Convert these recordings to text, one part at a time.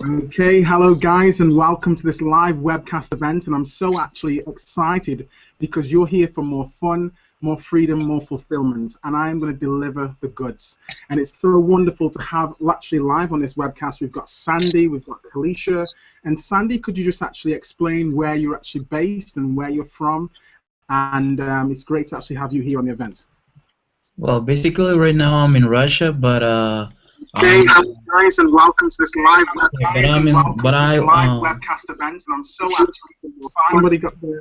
Okay, hello guys, and welcome to this live webcast event. And I'm so actually excited because you're here for more fun, more freedom, more fulfillment, and I am going to deliver the goods. And it's so wonderful to have actually live on this webcast. We've got Sandy, we've got Kalisha, and Sandy, could you just actually explain where you're actually based and where you're from? And it's great to actually have you here on the event. Well, basically, right now I'm in Russia, but Okay, I'm hello guys, and welcome to this live yeah, but webcast. I'm And in, welcome but to this I live webcast event. And I'm so actually somebody got the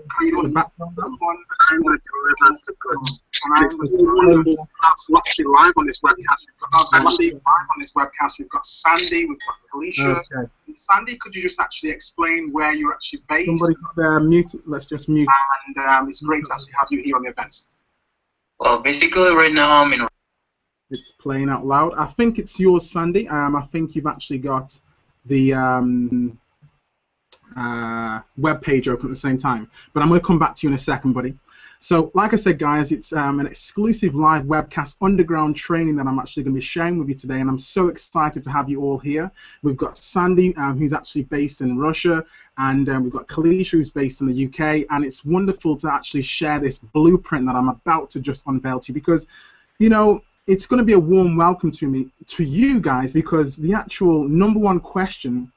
background on. I'm going to deliver the goods. And it's wonderful. That's actually live on this webcast. We've got Sandy live on this webcast. We've got Sandy. We've got Kalisha. Okay. And Sandy, could you just actually explain where you're actually based? Somebody got muted. Let's just mute. And it's great to actually have you here on the event. well, basically, right now I'm in. It's playing out loud. I think it's yours, Sandy. I think you've actually got the web page open at the same time. But I'm going to come back to you in a second, buddy. So, like I said, guys, it's an exclusive live webcast underground training that I'm actually going to be sharing with you today, and I'm so excited to have you all here. We've got Sandy, who's actually based in Russia, and we've got Kalisha, who's based in the UK, and it's wonderful to actually share this blueprint that I'm about to just unveil to you because, you know, it's going to be a warm welcome to you guys, because the actual #1 question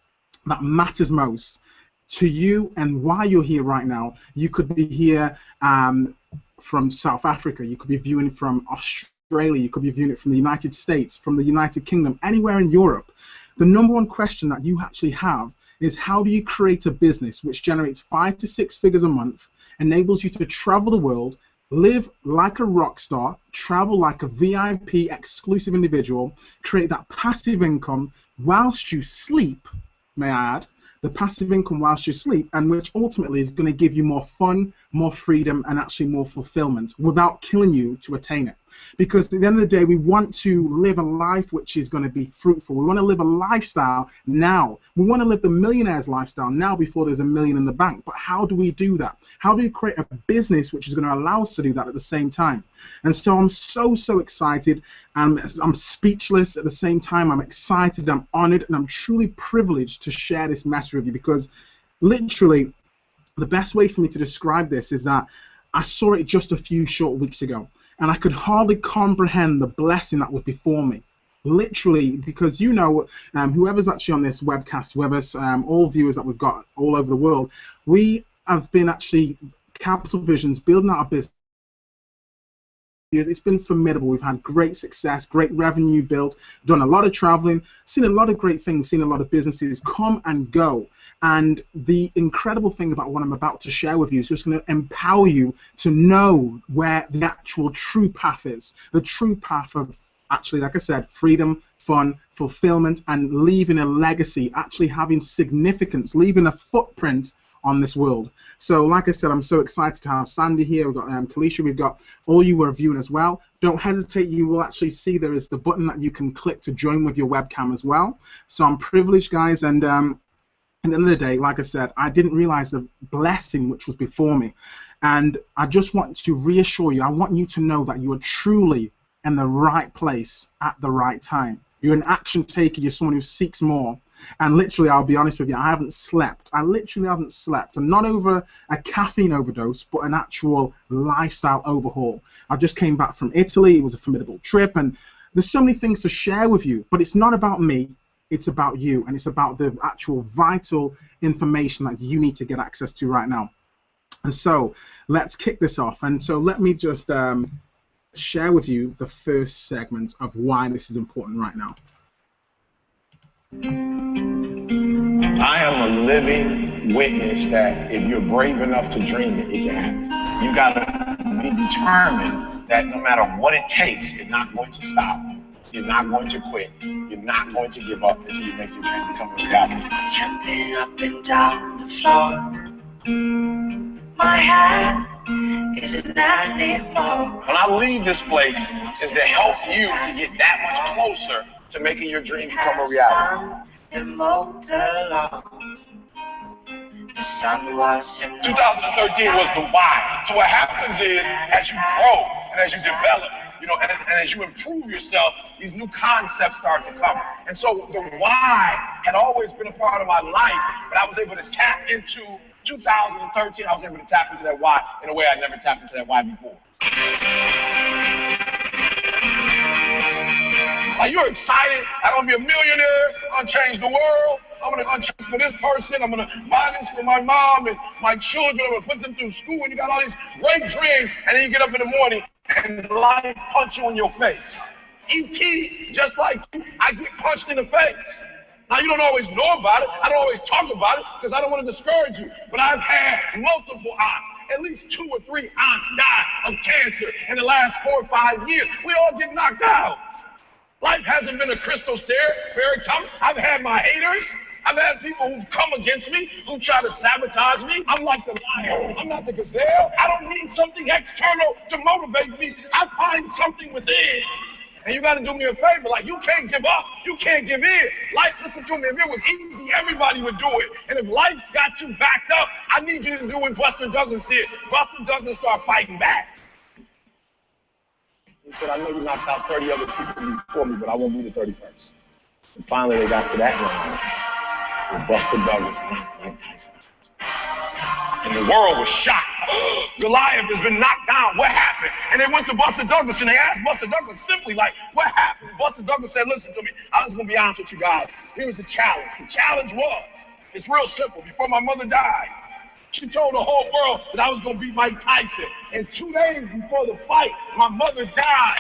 that matters most to you and why you're here right now. You could be here from South Africa, you could be viewing from Australia, you could be viewing it from the United States, from the United Kingdom, anywhere in Europe. The #1 question that you actually have is, how do you create a business which generates 5 to 6 figures a month, enables you to travel the world, live like a rock star, travel like a VIP exclusive individual, create that passive income whilst you sleep, may I add, the passive income whilst you sleep, and which ultimately is going to give you more fun, more freedom, and actually more fulfillment without killing you to attain it. Because at the end of the day, we want to live a life which is going to be fruitful. We want to live a lifestyle now. We want to live the millionaire's lifestyle now before there's $1 million in the bank. But how do we do that? How do we create a business which is going to allow us to do that at the same time? And so I'm so excited. I'm speechless at the same time. I'm excited, I'm honored, and I'm truly privileged to share this message with you, because literally the best way for me to describe this is that I saw it just a few short weeks ago, and I could hardly comprehend the blessing that was before me. Literally, because you know, whoever's actually on this webcast, whoever's all viewers that we've got all over the world, we have been actually Capital Visions building out our business. It's been formidable. We've had great success, great revenue built, done a lot of traveling, seen a lot of great things, seen a lot of businesses come and go. And the incredible thing about what I'm about to share with you is just going to empower you to know where the actual true path is. The true path of, actually, like I said, freedom, fun, fulfillment, and leaving a legacy, actually having significance, leaving a footprint on this world. So like I said, I'm so excited to have Sandy here. We've got Kalisha, we've got all you who are viewing as well. Don't hesitate, you will actually see there is the button that you can click to join with your webcam as well. So I'm privileged, guys, and at the end of the day, like I said, I didn't realize the blessing which was before me. And I just want to reassure you, I want you to know that you are truly in the right place at the right time. You're an action taker, you're someone who seeks more. And literally, I'll be honest with you, I haven't slept. I literally haven't slept. And not over a caffeine overdose, but an actual lifestyle overhaul. I just came back from Italy. It was a formidable trip. And there's so many things to share with you. But it's not about me. It's about you. And it's about the actual vital information that you need to get access to right now. And so let's kick this off. And so let me just share with you the first segment of why this is important right now. I am a living witness that if you're brave enough to dream it, it can happen. You gotta be determined that no matter what it takes, you're not going to stop. You're not going to quit. You're not going to give up until you make your dream become a reality. Jumping up and down the floor. My hand isn't anymore. When I leave this place, is to help you to get that much closer to making your dream become a reality. The sun was in 2013 was the why. So what happens is, as you grow and as you develop, you know, and as you improve yourself, these new concepts start to come. And so the why had always been a part of my life, but I was able to tap into 2013, I was able to tap into that why in a way I never tapped into that why before. Like, you're excited, I'm gonna be a millionaire, I'm gonna change the world, I'm gonna change for this person, I'm gonna buy this for my mom and my children, I'm gonna put them through school, and you got all these great dreams, and then you get up in the morning and life punch you in your face. E.T., just like you, I get punched in the face. Now, you don't always know about it, I don't always talk about it, because I don't want to discourage you, but I've had multiple aunts, at least 2 or 3 aunts die of cancer in the last 4 or 5 years. We all get knocked out. Life hasn't been a crystal stair, very tough. I've had my haters. I've had people who've come against me, who try to sabotage me. I'm like the lion. I'm not the gazelle. I don't need something external to motivate me. I find something within. And you got to do me a favor. Like, you can't give up. You can't give in. Life, listen to me, if it was easy, everybody would do it. And if life's got you backed up, I need you to do what Buster Douglas did. Buster Douglas started fighting back. He said, I know you knocked out 30 other people before me, but I won't be the 31st. And finally, they got to that line. And Buster Douglas knocked Mike Tyson out. And the world was shocked. Goliath has been knocked down. What happened? And they went to Buster Douglas, and they asked Buster Douglas simply, like, what happened? And Buster Douglas said, listen to me. I'm just going to be honest with you guys. Here's the challenge. The challenge was, it's real simple. Before my mother died, she told the whole world that I was going to beat Mike Tyson. And 2 days before the fight, my mother died.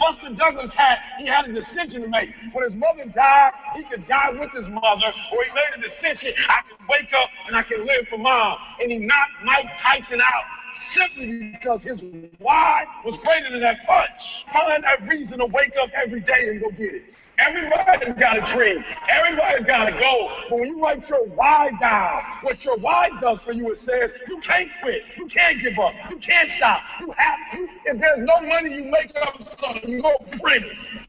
Buster Douglas had a decision to make. When his mother died, he could die with his mother, or he made a decision, I can wake up and I can live for mom. And he knocked Mike Tyson out simply because his why was greater than that punch. Find that reason to wake up every day and go get it. Everybody's got a dream. Everybody's got a goal. But when you write your why down, what your why does for you, it says you can't quit. You can't give up. You can't stop. You have to. If there's no money, you make up something. You go print it.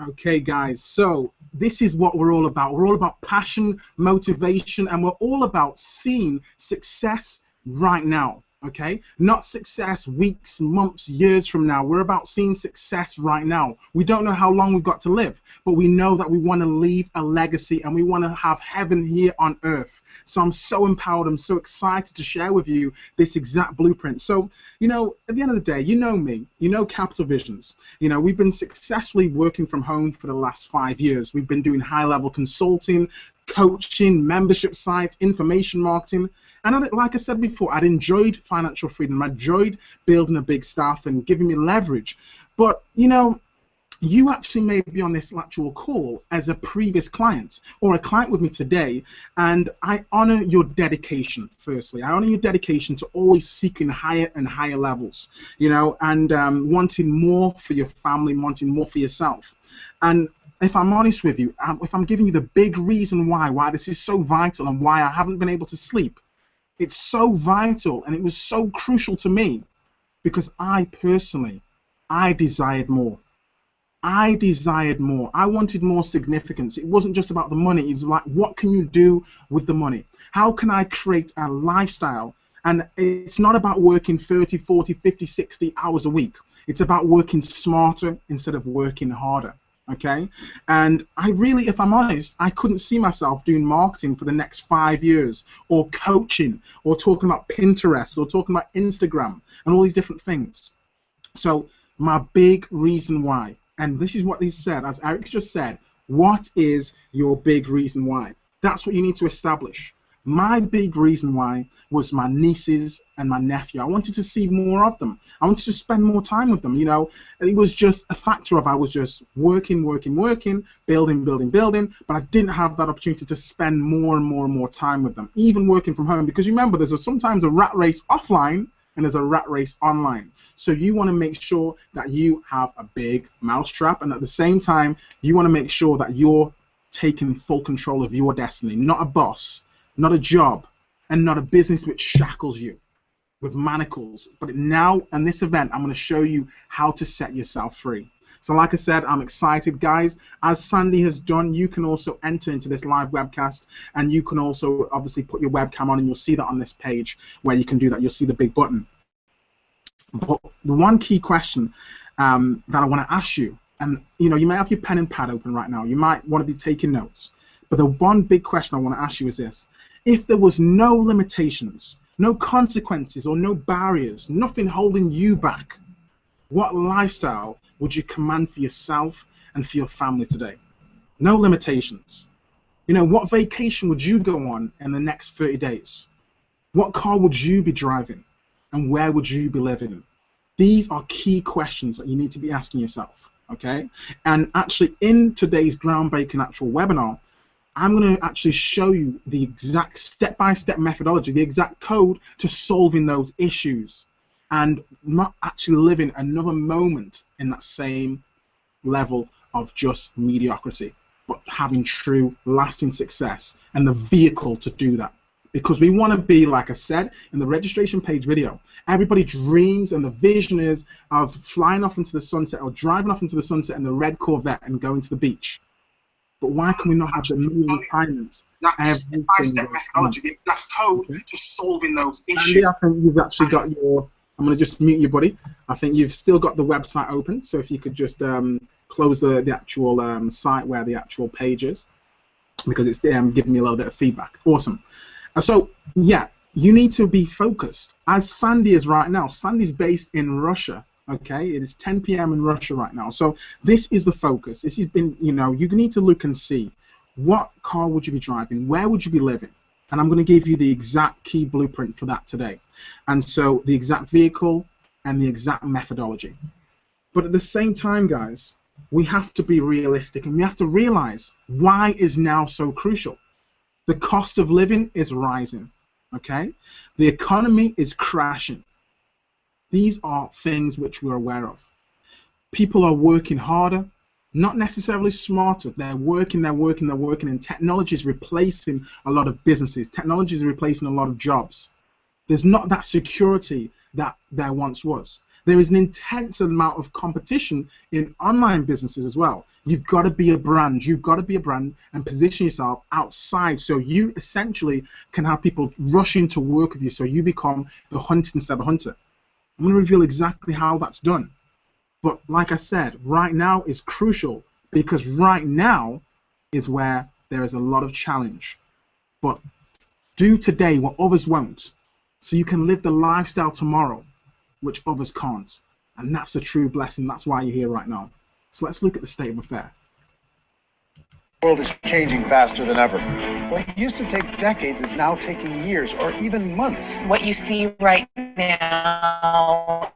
Okay, guys, so this is what we're all about. We're all about passion, motivation, and we're all about seeing success right now. Okay, not success weeks, months, years from now. We're about seeing success right now. We don't know how long we've got to live, but we know that we want to leave a legacy and we want to have heaven here on earth. So I'm so empowered, I'm so excited to share with you this exact blueprint. So, you know, at the end of the day, you know me, you know Capital Visions. You know, we've been successfully working from home for the last 5 years. We've been doing high-level consulting, coaching, membership sites, information marketing. And like I said before, I'd enjoyed financial freedom. I enjoyed building a big staff and giving me leverage. But, you know, you actually may be on this actual call as a previous client or a client with me today, and I honor your dedication, firstly. I honor your dedication to always seeking higher and higher levels, you know, and wanting more for your family, wanting more for yourself. And if I'm honest with you, if I'm giving you the big reason why this is so vital and why I haven't been able to sleep, it's so vital and it was so crucial to me because I personally, I desired more. I desired more. I wanted more significance. It wasn't just about the money. It's like, what can you do with the money? How can I create a lifestyle? And it's not about working 30, 40, 50, 60 hours a week. It's about working smarter instead of working harder. Okay, and I really, if I'm honest, I couldn't see myself doing marketing for the next 5 years, or coaching, or talking about Pinterest, or talking about Instagram, and all these different things. So my big reason why, and this is what he said, as Eric just said, what is your big reason why? That's what you need to establish. My big reason why was my nieces and my nephew. I wanted to see more of them. I wanted to spend more time with them. You know, it was just a factor of I was just working, building, but I didn't have that opportunity to spend more and more time with them, even working from home. Because remember, there's sometimes a rat race offline and there's a rat race online. So you want to make sure that you have a big mousetrap, and at the same time, you want to make sure that you're taking full control of your destiny, not a boss, not a job, and not a business which shackles you with manacles. But now, in this event, I'm going to show you how to set yourself free. So like I said, I'm excited, guys. As Sandy has done, you can also enter into this live webcast, and you can also obviously put your webcam on, and you'll see that on this page where you can do that. You'll see the big button. But the one key question that I want to ask you. And you know, you may have your pen and pad open right now. You might want to be taking notes. But the one big question I want to ask you is this: if there was no limitations, no consequences, or no barriers, nothing holding you back, what lifestyle would you command for yourself and for your family today? No limitations. You know, what vacation would you go on in the next 30 days? What car would you be driving? And where would you be living? These are key questions that you need to be asking yourself, okay? And actually, in today's groundbreaking actual webinar, I'm going to actually show you the exact step-by-step methodology, the exact code to solving those issues and not actually living another moment in that same level of just mediocrity, but having true lasting success and the vehicle to do that. Because we want to be, like I said in the registration page video, everybody dreams and the vision is of flying off into the sunset or driving off into the sunset in the red Corvette and going to the beach. But why can we not have the mini requirements? That step-by-step methodology, the exact code to solving those issues. Andy, I think you've actually got your, I'm going to just mute you, buddy. I think you've still got the website open, so if you could just close the actual site where the actual page is, because it's giving me a little bit of feedback. Awesome. So, yeah, you need to be focused. As Sandy is right now, Sandy's based in Russia. Okay, it is 10 p.m. in Russia right now. So this is the focus. This has been, you know, you need to look and see what car would you be driving, where would you be living, and I'm going to give you the exact key blueprint for that today. And so the exact vehicle and the exact methodology. But at the same time, guys, we have to be realistic and we have to realize why is now so crucial. The cost of living is rising. Okay, the economy is crashing. These are things which we're aware of. People are working harder, not necessarily smarter. They're working, and technology is replacing a lot of businesses. Technology is replacing a lot of jobs. There's not that security that there once was. There is an intense amount of competition in online businesses as well. You've got to be a brand. You've got to be a brand and position yourself outside so you essentially can have people rushing to work with you so you become the hunter instead of the hunter. I'm going to reveal exactly how that's done. But like I said, right now is crucial because right now is where there is a lot of challenge. But do today what others won't so you can live the lifestyle tomorrow which others can't. And that's a true blessing. That's why you're here right now. So let's look at the state of affair. The world is changing faster than ever. What used to take decades is now taking years or even months. What you see right now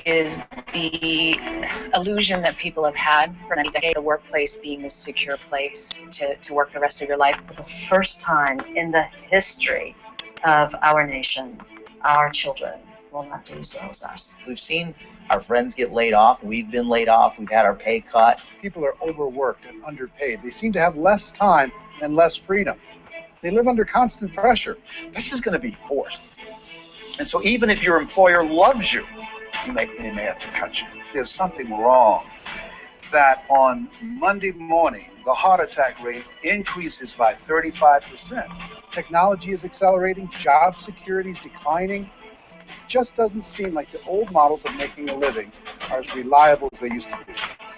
is the illusion that people have had for many decades, the workplace being this secure place to work the rest of your life. For the first time in the history of our nation, our children will not do so as us. We've seen our friends get laid off. We've been laid off. We've had our pay cut. People are overworked and underpaid. They seem to have less time and less freedom. They live under constant pressure. This is going to be forced. And so even if your employer loves you, they may have to cut you. There's something wrong. That on Monday morning, the heart attack rate increases by 35%. Technology is accelerating. Job security is declining. It just doesn't seem like the old models of making a living are as reliable as they used to be.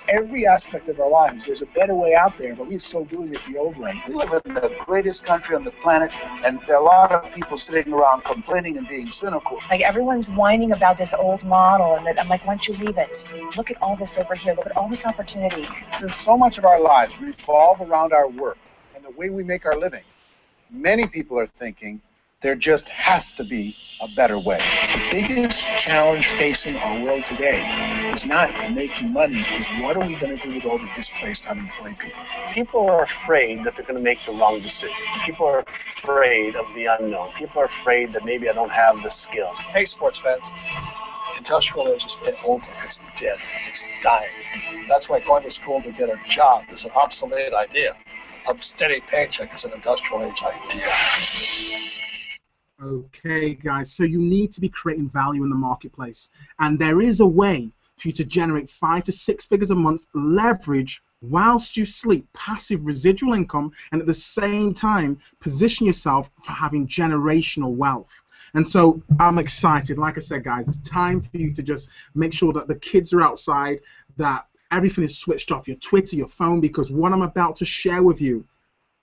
Every aspect of our lives, there's a better way out there, but we're still doing it the old way. We live in the greatest country on the planet, and there are a lot of people sitting around complaining and being cynical. Like everyone's whining about this old model, and I'm like, why don't you leave it? Look at all this over here. Look at all this opportunity. Since so much of our lives revolve around our work and the way we make our living, many people are thinking there just has to be a better way. The biggest challenge facing our world today is not making money, it's what are we going to do with all the displaced, unemployed people? People are afraid that they're going to make the wrong decision. People are afraid of the unknown. People are afraid that maybe I don't have the skills. Hey, sports fans, industrial age has been over. It's dead. It's dying. That's why going to school to get a job is an obsolete idea. A steady paycheck is an industrial age idea. Okay, guys, so you need to be creating value in the marketplace. And there is a way for you to generate 5 to 6 figures a month, leverage whilst you sleep, passive residual income, and at the same time position yourself for having generational wealth. And so I'm excited. Like I said, guys, it's time for you to just make sure that the kids are outside, that everything is switched off, your Twitter, your phone, because what I'm about to share with you,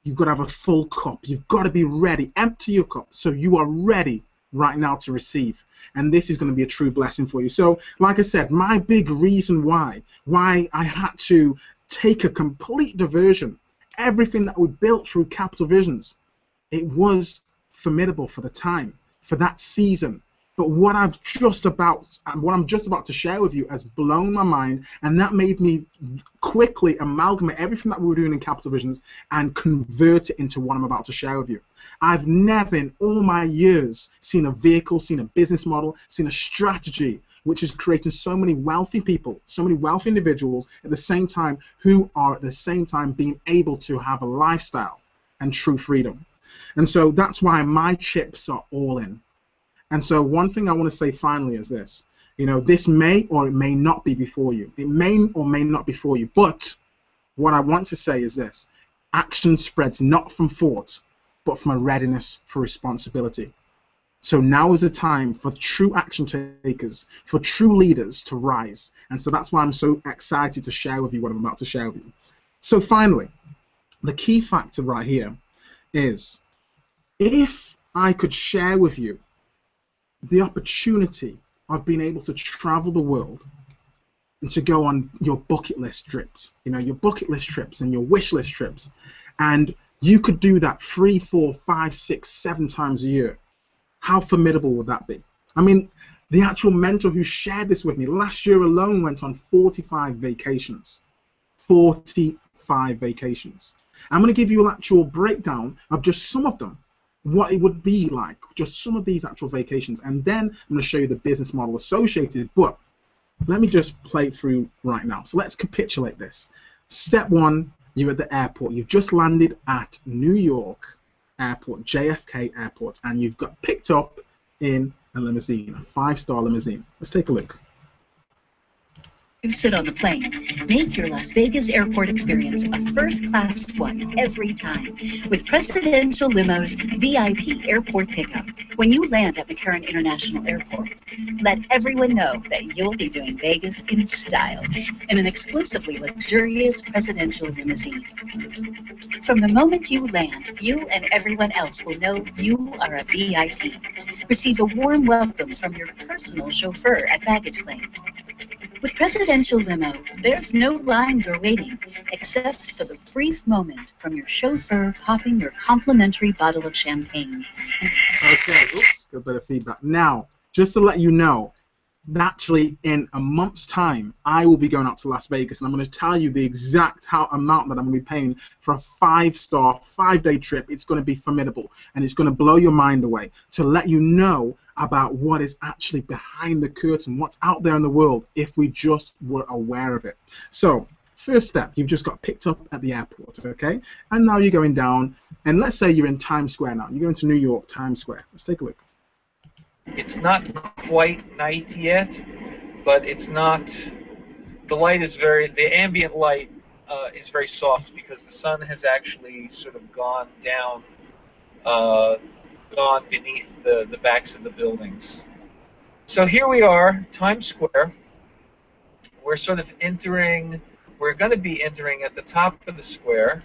you've got to have a full cup. You've got to be ready. Empty your cup so you are ready right now to receive. And this is going to be a true blessing for you. So, like I said, my big reason why I had to take a complete diversion, everything that we built through Capital Visions, it was formidable for the time, for that season. But what I'm just about to share with you has blown my mind, and that made me quickly amalgamate everything that we were doing in Capital Visions and convert it into what I'm about to share with you. I've never in all my years seen a vehicle, seen a business model, seen a strategy which is creating so many wealthy people, so many wealthy individuals at the same time, who are at the same time being able to have a lifestyle and true freedom. And so that's why my chips are all in. And so one thing I want to say finally is this. You know, this may or it may not be before you. It may or may not be for you. But what I want to say is this. Action spreads not from thought, but from a readiness for responsibility. So now is the time for true action takers, for true leaders to rise. And so that's why I'm so excited to share with you what I'm about to share with you. So finally, the key factor right here is, if I could share with you the opportunity of being able to travel the world and to go on your bucket list trips, you know, your bucket list trips and your wish list trips, and you could do that 3, 4, 5, 6, 7 times a year, how formidable would that be? I mean, the actual mentor who shared this with me last year alone went on 45 vacations. 45 vacations. I'm going to give you an actual breakdown of just some of them, what it would be like, just some of these actual vacations, and then I'm going to show you the business model associated. But let me just play it through right now. So let's capitulate this. Step 1, you're at the airport. You've just landed at New York Airport, JFK Airport, and you've got picked up in a limousine, a 5-star limousine. Let's take a look. You sit on the plane. Make your Las Vegas airport experience a first-class one every time with Presidential Limo's VIP airport pickup. When you land at McCarran International Airport, let everyone know that you'll be doing Vegas in style in an exclusively luxurious presidential limousine. From the moment you land, you and everyone else will know you are a VIP. Receive a warm welcome from your personal chauffeur at baggage claim. With Presidential Limo, there's no lines or waiting, except for the brief moment from your chauffeur popping your complimentary bottle of champagne. Okay, oops, got a bit of feedback. Now, just to let you know, naturally in a month's time, I will be going out to Las Vegas, and I'm going to tell you the exact amount that I'm going to be paying for a 5-star, 5-day trip. It's going to be formidable, and it's going to blow your mind away to let you know about what is actually behind the curtain, what's out there in the world, if we just were aware of it. So, first step, you've just got picked up at the airport, okay? And now you're going down, and let's say you're in Times Square now. You're going to New York, Times Square. Let's take a look. It's not quite night yet, but it's not, the light is the ambient light is very soft because the sun has actually sort of gone down, gone beneath the backs of the buildings. So here we are, Times Square. We're sort of entering, we're going to be entering at the top of the square.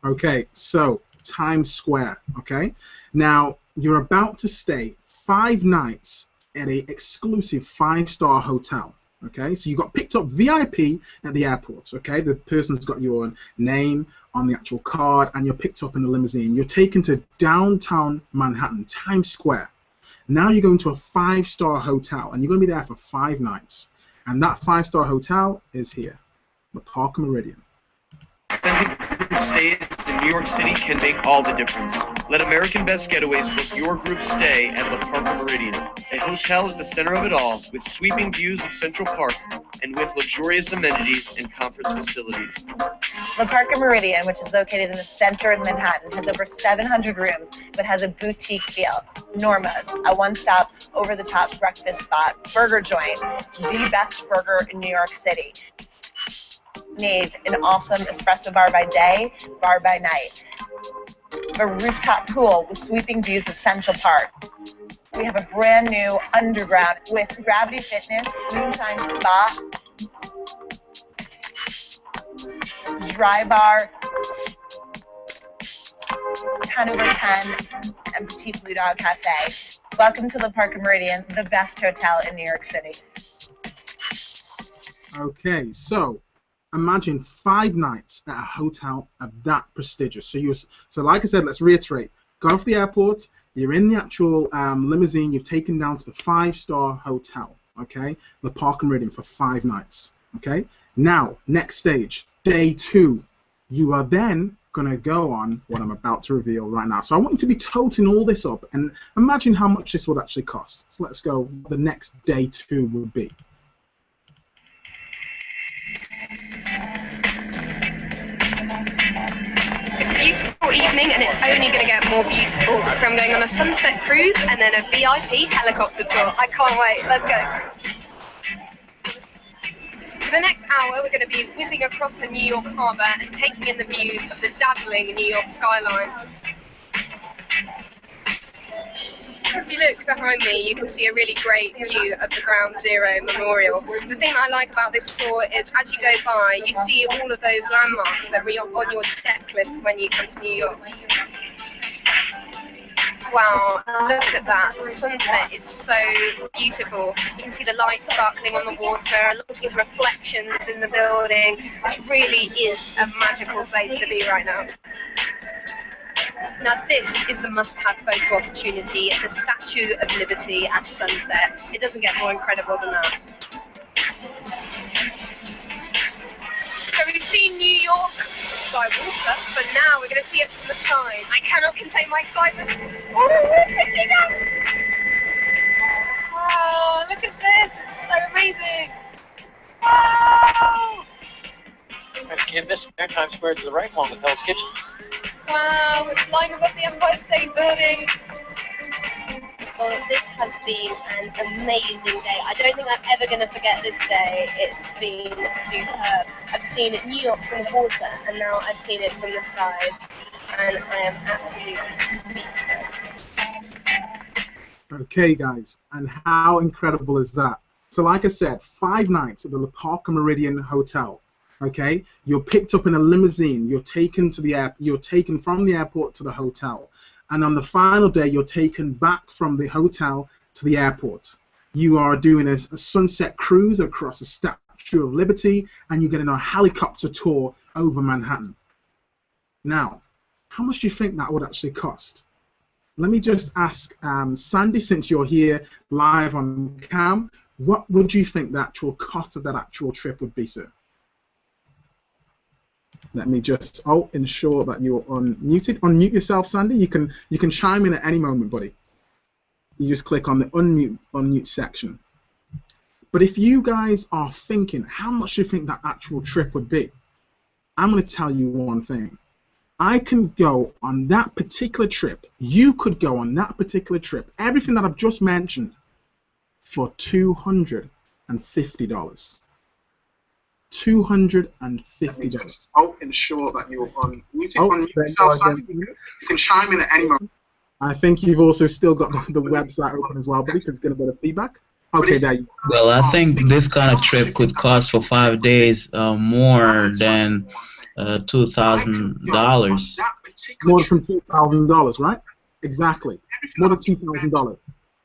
Okay, so Times Square, okay? Now, you're about to stay 5 nights at an exclusive 5-star hotel. Okay, so you got picked up VIP at the airport. Okay, the person's got your name on the actual card, and you're picked up in the limousine. You're taken to downtown Manhattan, Times Square. Now you're going to a 5-star hotel, and you're going to be there for 5 nights. And that 5-star hotel is here, the Park Meridian. Authentic stays in New York City can make all the difference. Let American Best Getaways book your group stay at the Park Meridian, a hotel at the center of it all with sweeping views of Central Park and with luxurious amenities and conference facilities. The Park and Meridian, which is located in the center of Manhattan, has over 700 rooms, but has a boutique feel. Norma's, a one-stop, over-the-top breakfast spot, burger joint, the best burger in New York City. Nave, an awesome espresso bar by day, bar by night. A rooftop pool with sweeping views of Central Park. We have a brand new underground with Gravity Fitness, Moonshine Spa, dry bar, 10 over 10, and Petite Blue Dog Cafe. Welcome to the Park and Meridian, the best hotel in New York City. Okay, so imagine 5 nights at a hotel of that prestigious. So like I said, let's reiterate. Got off the airport, you're in the actual limousine, you've taken down to the 5-star hotel, okay? The Park and Meridian for 5 nights, okay? Now, next stage, day 2. You are then going to go on what I'm about to reveal right now. So I want you to be totaling all this up and imagine how much this would actually cost. So let's go, the next day 2 would be. It's a beautiful evening and it's only going to get more beautiful. So I'm going on a sunset cruise and then a VIP helicopter tour. I can't wait. Let's go. For the next hour, we're going to be whizzing across the New York Harbor and taking in the views of the dazzling New York skyline. If you look behind me, you can see a really great view of the Ground Zero Memorial. The thing I like about this tour is as you go by, you see all of those landmarks that are on your checklist when you come to New York. Wow, look at that. The sunset is so beautiful. You can see the light sparkling on the water, look at the reflections in the building. This really is a magical place to be right now. Now this is the must-have photo opportunity, the Statue of Liberty at sunset. It doesn't get more incredible than that. So we've seen New York by water, but now we're going to see it from the sky. I cannot contain my excitement. Oh, we're picking up! Wow, look at this, it's so amazing. Wow! Give this Times Square to the right one with Hell's Kitchen. Wow, we're flying above the Empire State Building. Well, this has been an amazing day. I don't think I'm ever going to forget this day. It's been superb. I've seen New York from the water, and now I've seen it from the skies, and I am absolutely speechless. Okay, guys, and how incredible is that? So, like I said, 5 nights at the Park and Meridian Hotel. Okay, you're picked up in a limousine. You're taken to the You're taken from the airport to the hotel, and on the final day, you're taken back from the hotel to the airport. You are doing a sunset cruise across the Statue of Liberty, and you're getting a helicopter tour over Manhattan. Now, how much do you think that would actually cost? Let me just ask Sandy, since you're here live on cam, what would you think the actual cost of that actual trip would be, sir? Let me just ensure that you're unmuted. Unmute yourself, Sandy. You can chime in at any moment, buddy. You just click on the unmute section. But if you guys are thinking, how much do you think that actual trip would be? I'm going to tell you one thing. I can go on that particular trip. You could go on that particular trip. Everything that I've just mentioned for $250. $250. Ensure that you're unmuted. Unmute yourself, Sandy. You can chime in at any moment. I think you've also still got the website open as well, buddy, because it's going to go to feedback. Okay, there you go. Well, I think this kind of trip could cost for 5 days more than $2,000. More than $2,000, right? Exactly. More than $2,000.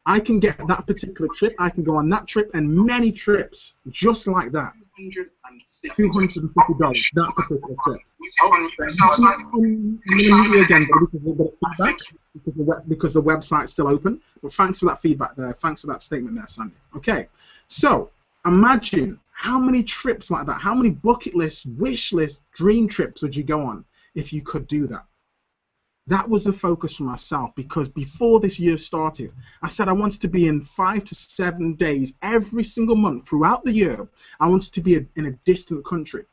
I can get that particular trip. I can go on that trip and many trips just like that. $250. That particular trip. Because the website's still open. But thanks for that feedback there. Thanks for that statement there, Sandy. Okay. So imagine how many trips like that, how many bucket lists, wish lists, dream trips would you go on if you could do that? That was the focus for myself, because before this year started, I said I wanted to be in 5 to 7 days every single month throughout the year. I wanted to be in a distant country.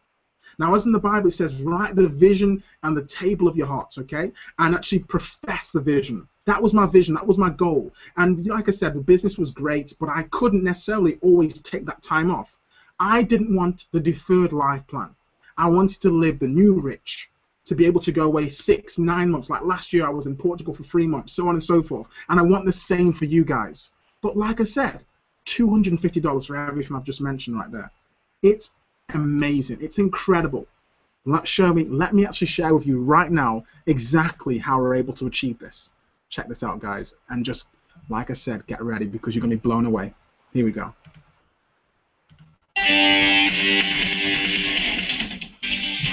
Now, as in the Bible, it says, write the vision on the table of your hearts, okay? And actually profess the vision. That was my vision. That was my goal. And like I said, the business was great, but I couldn't necessarily always take that time off. I didn't want the deferred life plan. I wanted to live the new rich, to be able to go away 6, 9 months. Like last year, I was in Portugal for 3 months, so on and so forth. And I want the same for you guys. But like I said, $250 for everything I've just mentioned right there. It's amazing. It's incredible. Let me actually share with you right now exactly how we're able to achieve this. Check this out, guys. And just, like I said, get ready, because you're going to be blown away. Here we go.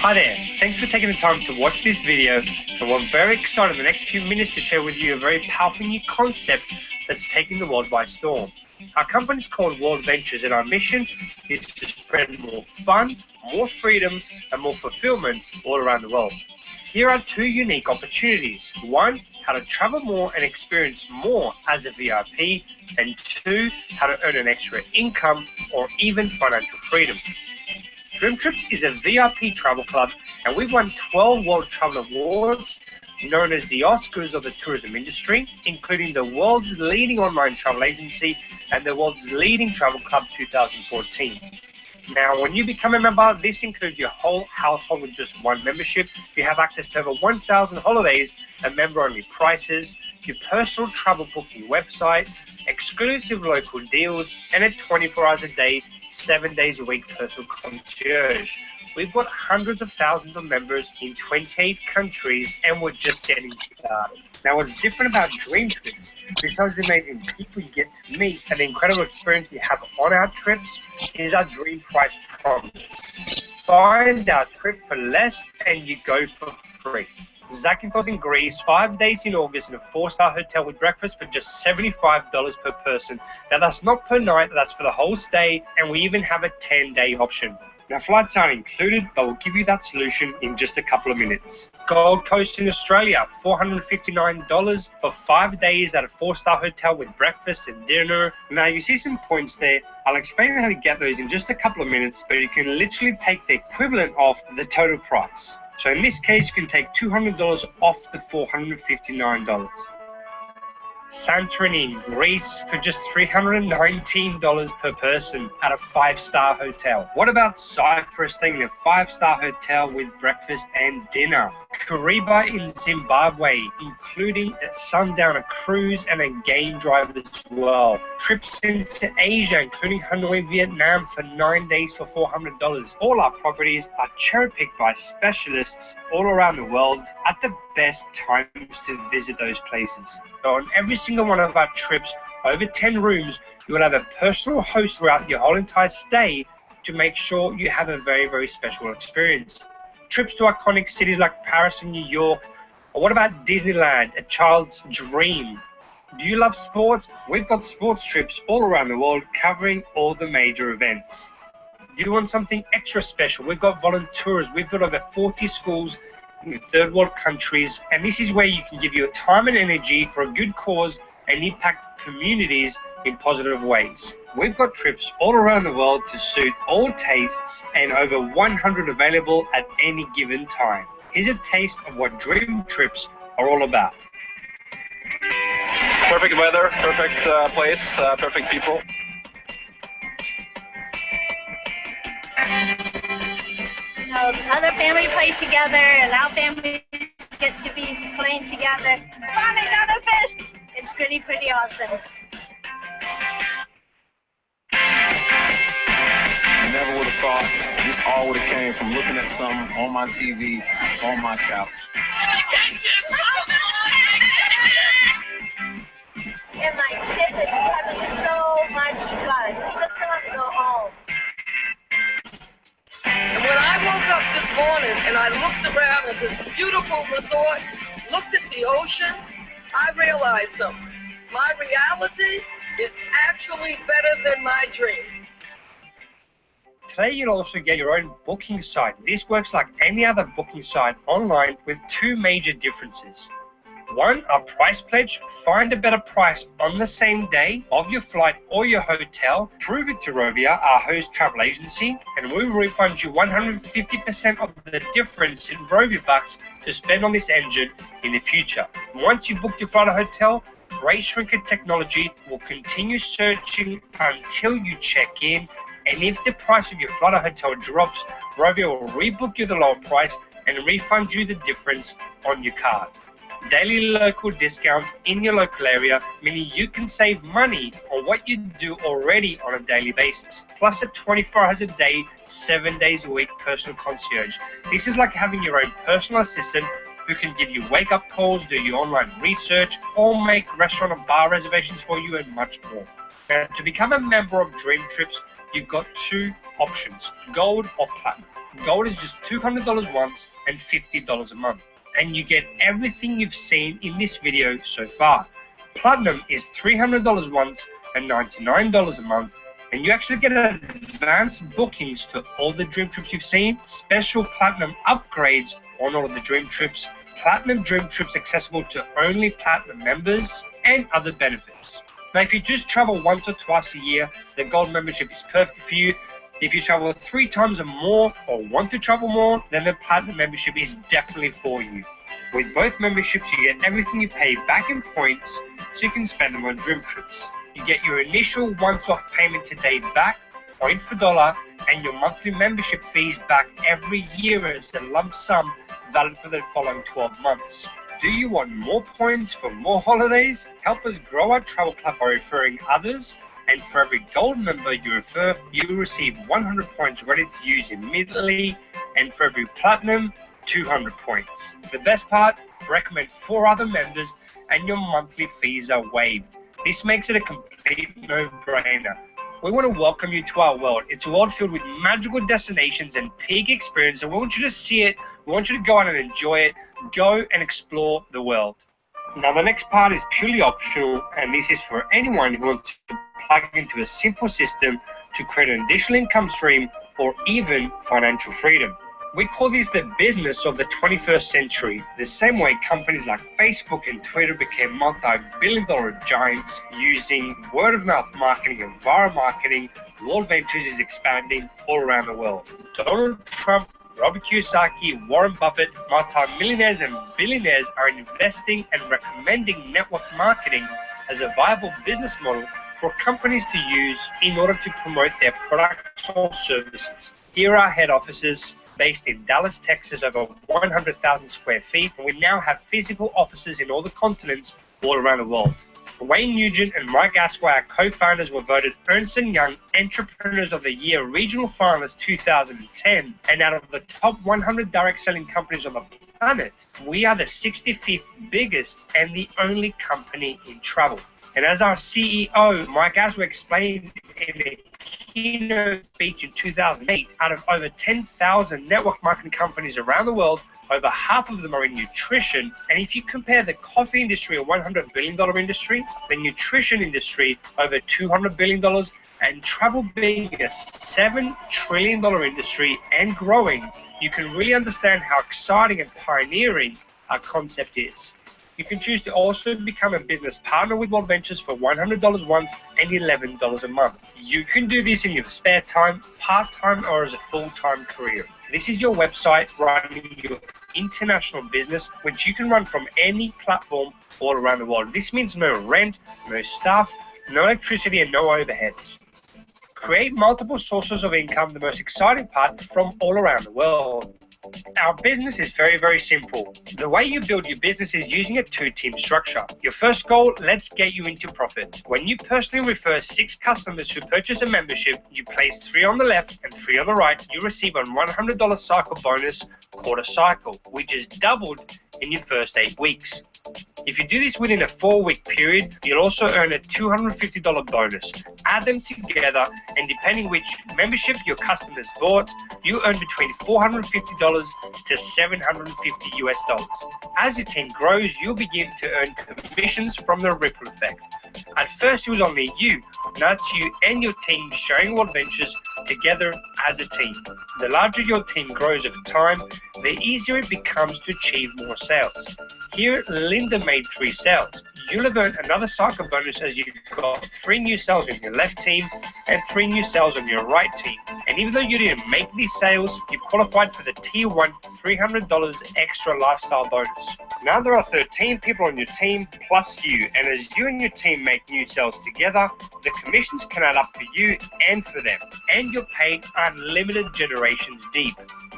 Hi there, thanks for taking the time to watch this video, and we're very excited in the next few minutes to share with you a very powerful new concept that's taking the world by storm. Our company is called WorldVentures, and our mission is to spread more fun, more freedom, and more fulfillment all around the world. Here are 2 unique opportunities. 1, how to travel more and experience more as a VIP, and 2, how to earn an extra income or even financial freedom. Dream Trips is a VIP travel club, and we've won 12 World Travel Awards, known as the Oscars of the tourism industry, including the world's leading online travel agency and the world's leading travel club 2014. Now, when you become a member, this includes your whole household with just 1 membership. You have access to over 1,000 holidays at member-only prices, your personal travel booking website, exclusive local deals, and a 24 hours a day, 7 days a week personal concierge. We've got hundreds of thousands of members in 28 countries, and we're just getting started. Now, what's different about Dream Trips, besides the amazing people you get to meet and the incredible experience you have on our trips, is our dream price promise. Find our trip for less and you go for free. Zakynthos in Greece, 5 days in August in a 4-star hotel with breakfast for just $75 per person. Now, that's not per night, that's for the whole stay, and we even have a 10-day option. Now, flights aren't included, but we'll give you that solution in just a couple of minutes. Gold Coast in Australia, $459 for 5 days at a 4-star hotel with breakfast and dinner. Now, you see some points there. I'll explain how to get those in just a couple of minutes, but you can literally take the equivalent off the total price. So in this case, you can take $200 off the $459. Santorini in Greece for just $319 per person at a 5-star hotel. What about Cyprus, staying in a 5-star hotel with breakfast and dinner? Kariba in Zimbabwe, including a sundowner cruise and a game drive as well. Trips into Asia, including Hanoi, Vietnam for 9 days for $400. All our properties are cherry-picked by specialists all around the world at the best times to visit those places. So on every single one of our trips, over 10 rooms, you will have a personal host throughout your whole entire stay to make sure you have a very, very special experience. Trips to iconic cities like Paris and New York, or what about Disneyland, a child's dream? Do you love sports? We've got sports trips all around the world covering all the major events. Do you want something extra special? We've got volunteers. We've got over 40 schools in third world countries, and this is where you can give your time and energy for a good cause and impact communities in positive ways. We've got trips all around the world to suit all tastes and over 100 available at any given time. Here's a taste of what Dream Trips are all about. Perfect weather, perfect place, perfect people. You know, other family play together, and our family get to be playing together. Finally got a fish! It's pretty awesome. I never would have thought this all would have came from looking at something on my TV, on my couch. And my kids are having so much fun. We just want to go home. And when I woke up this morning and I looked around at this beautiful resort, looked at the ocean, I realized something. My reality is actually better than my dream. Today you'll also get your own booking site. This works like any other booking site online with 2 major differences. 1. Our price pledge. Find a better price on the same day of your flight or your hotel. Prove it to Rovia, our host travel agency, and we will refund you 150% of the difference in Rovia bucks to spend on this engine in the future. Once you book your flight or hotel, Rate Shrinker Technology will continue searching until you check in, and if the price of your flight or hotel drops, Rovia will rebook you the lower price and refund you the difference on your card. Daily local discounts in your local area, meaning you can save money on what you do already on a daily basis, plus a 24 hours a day, 7 days a week personal concierge. This is like having your own personal assistant who can give you wake-up calls, do your online research, or make restaurant and bar reservations for you, and much more. Now, to become a member of Dream Trips, you've got 2 options, gold or platinum. Gold is just $200 once and $50 a month, and you get everything you've seen in this video so far. Platinum is $300 once and $99 a month, and you actually get advanced bookings to all the Dream Trips you've seen, special platinum upgrades on all of the Dream Trips, platinum Dream Trips accessible to only platinum members, and other benefits. Now, if you just travel once or twice a year, the gold membership is perfect for you. If you travel 3 times or more, or want to travel more, then the platinum membership is definitely for you. With both memberships, you get everything you pay back in points, so you can spend them on Dream Trips. You get your initial once-off payment today back, point for dollar, and your monthly membership fees back every year as a lump sum, valid for the following 12 months. Do you want more points for more holidays? Help us grow our travel club by referring others. And for every gold member you refer, you will receive 100 points ready to use immediately, and for every platinum, 200 points. The best part, recommend 4 other members and your monthly fees are waived. This makes it a complete no-brainer. We want to welcome you to our world. It's a world filled with magical destinations and peak experience, and we want you to see it. We want you to go out and enjoy it. Go and explore the world. Now, the next part is purely optional, and this is for anyone who wants to plug into a simple system to create an additional income stream or even financial freedom. We call this the business of the 21st century, the same way companies like Facebook and Twitter became multi-billion-dollar giants using word-of-mouth marketing and viral marketing. WorldVentures is expanding all around the world. Donald Trump, Robert Kiyosaki, Warren Buffett, multi-millionaires and billionaires are investing and recommending network marketing as a viable business model for companies to use in order to promote their products or services. Here are our head offices based in Dallas, Texas, over 100,000 square feet, and we now have physical offices in all the continents all around the world. Wayne Nugent and Mike Asquith, our co-founders, were voted Ernst & Young Entrepreneurs of the Year Regional Finalists 2010, and out of the top 100 direct selling companies on the planet, we are the 65th biggest and the only company in travel. And as our CEO, Mike Asquith, explained in a keynote speech in 2008, out of over 10,000 network marketing companies around the world, over half of them are in nutrition. And if you compare the coffee industry, a $100 billion industry, the nutrition industry, over $200 billion, and travel being a $7 trillion industry and growing, you can really understand how exciting and pioneering our concept is. You can choose to also become a business partner with WorldVentures for $100 once and $11 a month. You can do this in your spare time, part-time, or as a full-time career. This is your website running your international business, which you can run from any platform all around the world. This means no rent, no staff, no electricity, and no overheads. Create multiple sources of income, the most exciting part, from all around the world. Our business is very, very simple. The way you build your business is using a 2-team structure. Your first goal, let's get you into profit. When you personally refer 6 customers who purchase a membership, you place 3 on the left and 3 on the right, you receive a $100 cycle bonus called a cycle, which is doubled in your first 8 weeks. If you do this within a 4-week period, you'll also earn a $250 bonus. Add them together, and depending which membership your customers bought, you earn between $450 to $750 US. As your team grows, you'll begin to earn commissions from the ripple effect. At first, it was only you. Now it's you and your team sharing WorldVentures together as a team. The larger your team grows over time, the easier it becomes to achieve more sales. Here, Linda made 3 sales. You'll have earned another cycle bonus as you've got 3 new sales on your left team and 3 new sales on your right team. And even though you didn't make these sales, you've qualified for the Tier 1 $300 extra lifestyle bonus. Now there are 13 people on your team plus you, and as you and your team make new sales together, the commissions can add up for you and for them. And you're paid unlimited generations deep.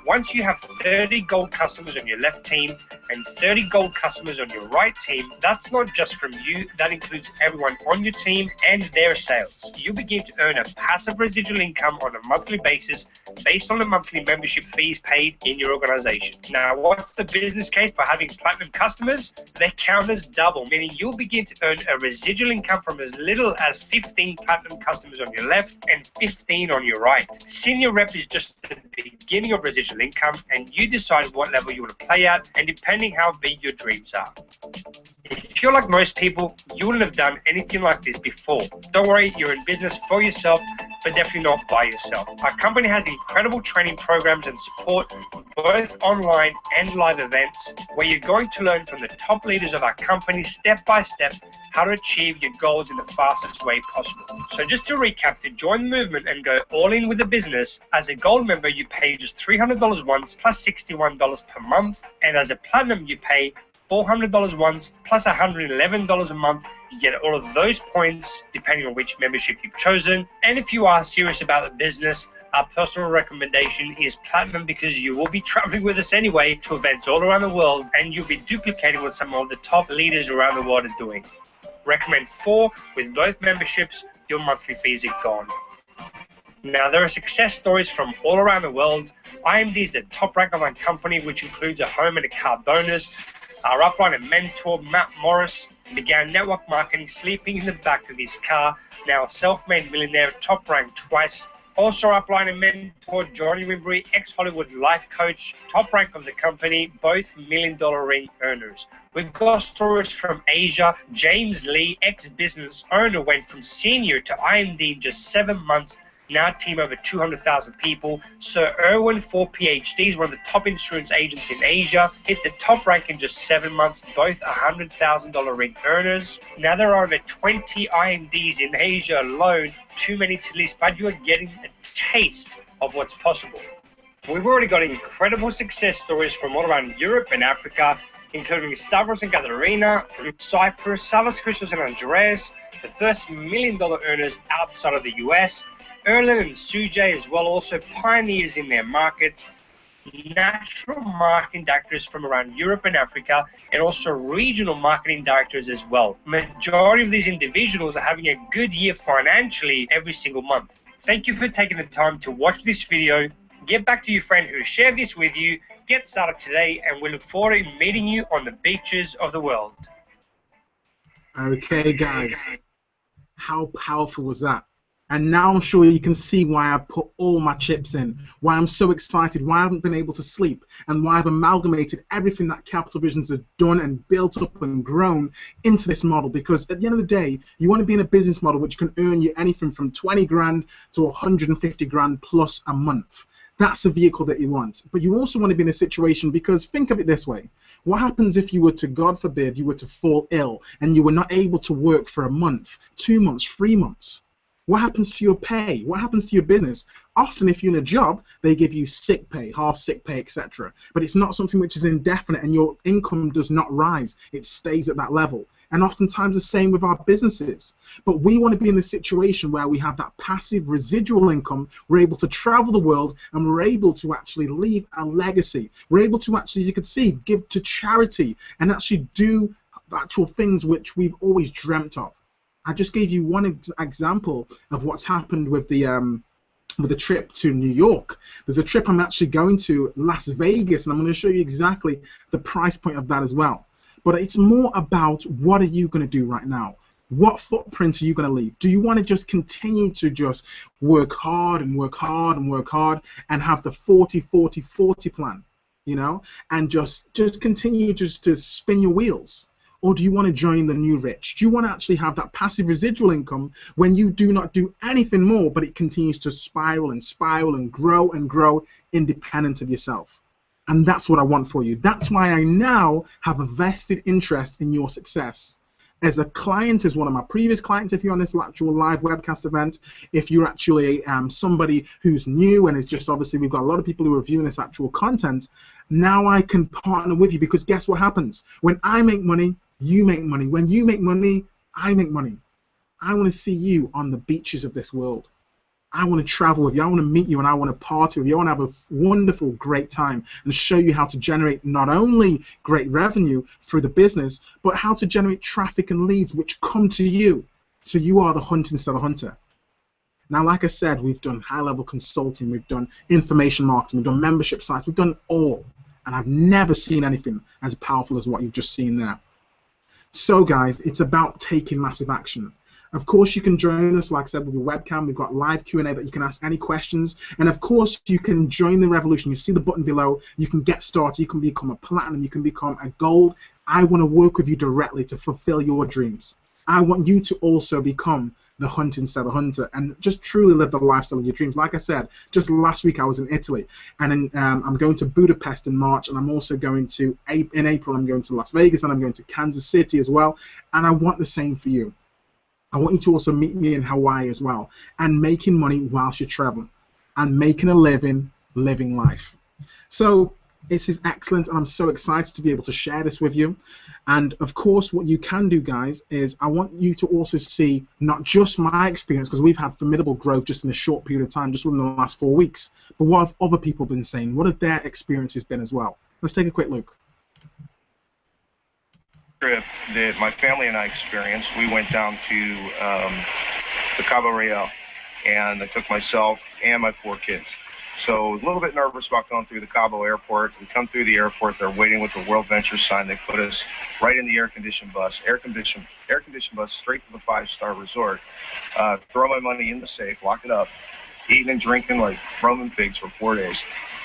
Once you have 30 gold customers on your left team and 30 gold customers on your right team, that's not just from you, that includes everyone on your team and their sales. You begin to earn a passive residual income on a monthly basis based on the monthly membership fees paid in your organization. Now, what's the business case for having platinum customers? They count as double, meaning you'll begin to earn a residual income from as little as 15 platinum customers on your left and 15 on your right. Senior rep is just the beginning of residual income, and you decide what level you want to play at, and depending how big your dreams are. If you're like most people, you wouldn't have done anything like this before. Don't worry, you're in business for yourself, but definitely not by yourself. Our company has incredible training programs and support, both online and live events, where you're going to learn from the top leaders of our company step by step how to achieve your goals in the fastest way possible. So just to recap, to join the movement and go all in with the business, as a gold member you pay just $300 once plus $61 per month, and as a platinum you pay $400 once plus $111 a month. You get all of those points depending on which membership you've chosen. And if you are serious about the business, our personal recommendation is platinum, because you will be traveling with us anyway to events all around the world, and you'll be duplicating what some of the top leaders around the world are doing. Recommend 4. With both memberships, your monthly fees are gone. Now, there are success stories from all around the world. IMD is the top rank online company, which includes a home and a car bonus. Our upline and mentor, Matt Morris, began network marketing sleeping in the back of his car, now a self-made millionaire, top ranked twice. Also, our upline and mentor, Johnny Wimbury, ex-Hollywood life coach, top rank of the company, both $1 million ring earners. We've got stories from Asia. James Lee, ex-business owner, went from senior to IMD in just 7 months. Now a team over 200,000 people. Sir Irwin, 4 PhDs, one of the top insurance agents in Asia, hit the top rank in just 7 months, both $100,000 ring earners. Now there are over 20 IMDs in Asia alone, too many to list, but you are getting a taste of what's possible. We've already got incredible success stories from all around Europe and Africa, including Stavros and Katharina from Cyprus, Salas, Christos and Andreas, the first $1 million earners outside of the US, Erlen and Sujay as well, also pioneers in their markets, natural marketing directors from around Europe and Africa, and also regional marketing directors as well. Majority of these individuals are having a good year financially every single month. Thank you for taking the time to watch this video. Get back to your friend who shared this with you. Get started today, and we look forward to meeting you on the beaches of the world. Okay, guys, how powerful was that? And now I'm sure you can see why I put all my chips in, why I'm so excited, why I haven't been able to sleep, and why I've amalgamated everything that Capital Visions has done and built up and grown into this model. Because at the end of the day, you want to be in a business model which can earn you anything from 20 grand to 150 grand plus a month. That's the vehicle that you want. But you also want to be in a situation, because think of it this way. What happens if you were to, God forbid, you were to fall ill and you were not able to work for a month, 2 months, 3 months? What happens to your pay? What happens to your business? Often, if you're in a job, they give you sick pay, half sick pay, etc. But it's not something which is indefinite, and your income does not rise. It stays at that level. And oftentimes the same with our businesses. But we want to be in the situation where we have that passive residual income. We're able to travel the world, and we're able to actually leave a legacy. We're able to actually, as you can see, give to charity and actually do actual things which we've always dreamt of. I just gave you one example of what's happened with the trip to New York. There's a trip I'm actually going to Las Vegas, and I'm going to show you exactly the price point of that as well. But it's more about, what are you going to do right now? What footprint are you going to leave? Do you want to just continue to just work hard and work hard and work hard and have the 40-40-40 plan, you know, and just continue just to spin your wheels? Or do you want to join the new rich? Do you want to actually have that passive residual income when you do not do anything more, but it continues to spiral and spiral and grow independent of yourself? And that's what I want for you. That's why I now have a vested interest in your success. As a client, as one of my previous clients, if you're on this actual live webcast event, if you're actually somebody who's new and is just, obviously we've got a lot of people who are viewing this actual content, now I can partner with you, because guess what happens? When I make money, you make money. When you make money, I make money. I want to see you on the beaches of this world. I want to travel with you. I want to meet you, and I want to party with you. I want to have a wonderful, great time and show you how to generate not only great revenue through the business, but how to generate traffic and leads which come to you. So you are the hunt instead of hunter. Now, like I said, we've done high-level consulting, we've done information marketing, we've done membership sites, we've done all. And I've never seen anything as powerful as what you've just seen there. So, guys, it's about taking massive action. Of course, you can join us, like I said, with your webcam. We've got live Q&A that you can ask any questions. And, of course, you can join the revolution. You see the button below. You can get started. You can become a platinum. You can become a gold. I want to work with you directly to fulfill your dreams. I want you to also become the hunt instead of hunter and just truly live the lifestyle of your dreams. Like I said, just last week I was in Italy, and I'm going to Budapest in March, and I'm also going to, in April, I'm going to Las Vegas, and I'm going to Kansas City as well. And I want the same for you. I want you to also meet me in Hawaii as well, and making money whilst you're traveling and making a living, living life. So this is excellent, and I'm so excited to be able to share this with you. And of course, what you can do, guys, is I want you to also see not just my experience, because we've had formidable growth just in a short period of time, just within the last 4 weeks, but what have other people been saying? What have their experiences been as well? Let's take a quick look. Trip that my family and I experienced, we went down to the Cabo Real, and I took myself and my 4 kids. So a little bit nervous about going through the Cabo airport. We come through the airport, they're waiting with the WorldVentures sign. They put us right in the air-conditioned bus, air-conditioned bus straight to the 5-star resort. Throw my money in the safe, lock it up, eating and drinking like Roman pigs for 4 days.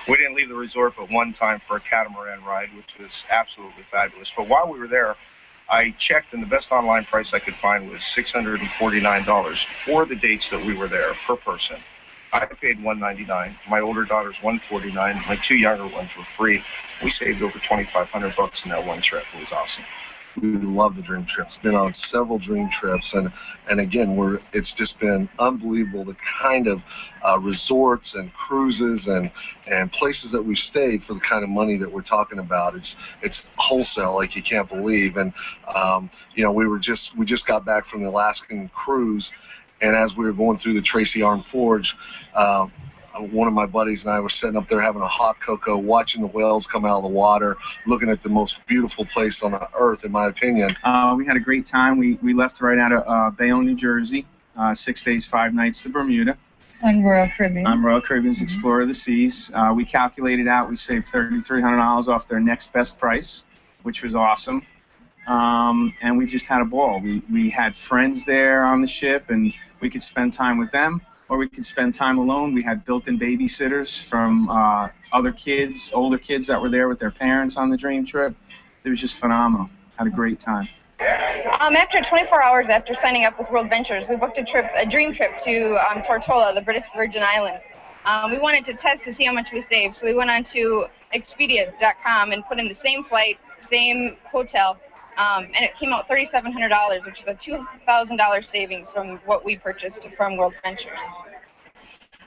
We didn't leave the resort but one time for a catamaran ride, which was absolutely fabulous. But while we were there, I checked, and the best online price I could find was $649 for the dates that we were there per person. I paid $199. My older daughter's $149. My 2 younger ones were free. We saved over $2,500 in that one trip. It was awesome. We love the dream trips. Been on several dream trips, and again, it's just been unbelievable the kind of resorts and cruises and places that we've stayed for the kind of money that we're talking about. It's wholesale like you can't believe. And you know, we just got back from the Alaskan cruise, and as we were going through the Tracy Arm Forge, one of my buddies and I were sitting up there having a hot cocoa, watching the whales come out of the water, looking at the most beautiful place on the earth, in my opinion. We had a great time. We left right out of Bayonne, New Jersey, 6 days, 5 nights to Bermuda. On Royal Caribbean. I'm Royal Caribbean's Explorer of the Seas. We calculated out, we saved $3,300 off their next best price, which was awesome. And we just had a ball. We had friends there on the ship, and we could spend time with them, or we could spend time alone. We had built-in babysitters from other kids, older kids that were there with their parents on the dream trip. It was just phenomenal. Had a great time. After 24 hours after signing up with WorldVentures, we booked a dream trip to Tortola, the British Virgin Islands. We wanted to test to see how much we saved, so we went on to Expedia.com and put in the same flight, same hotel, and it came out $3,700, which is a $2,000 savings from what we purchased from WorldVentures.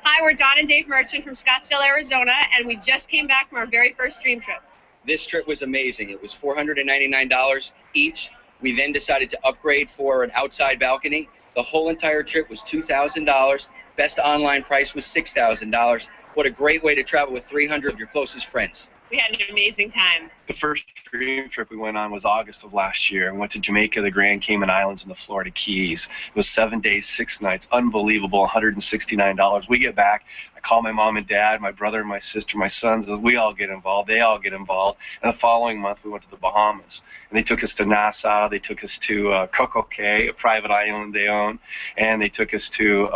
Hi, we're Don and Dave Merchant from Scottsdale, Arizona, and we just came back from our very first dream trip. This trip was amazing. It was $499 each. We then decided to upgrade for an outside balcony. The whole entire trip was $2,000. Best online price was $6,000. What a great way to travel with 300 of your closest friends. We had an amazing time. The first dream trip we went on was August of last year. We went to Jamaica, the Grand Cayman Islands, and the Florida Keys. It was 7 days, 6 nights, unbelievable, $169. We get back, I call my mom and dad, my brother and my sister, my sons, we all get involved, they all get involved. And the following month we went to the Bahamas. And they took us to Nassau, they took us to Coco Cay, a private island they own, and they took us to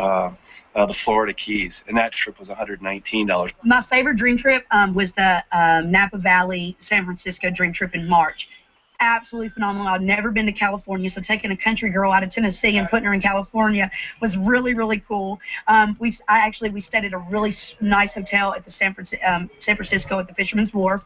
the Florida Keys, and that trip was $119. My favorite dream trip was the Napa Valley, San Francisco dream trip in March. absolutely phenomenal. I've never been to California, so taking a country girl out of Tennessee and putting her in California was really, really cool. We stayed at a really nice hotel at the San Francisco at the Fisherman's Wharf.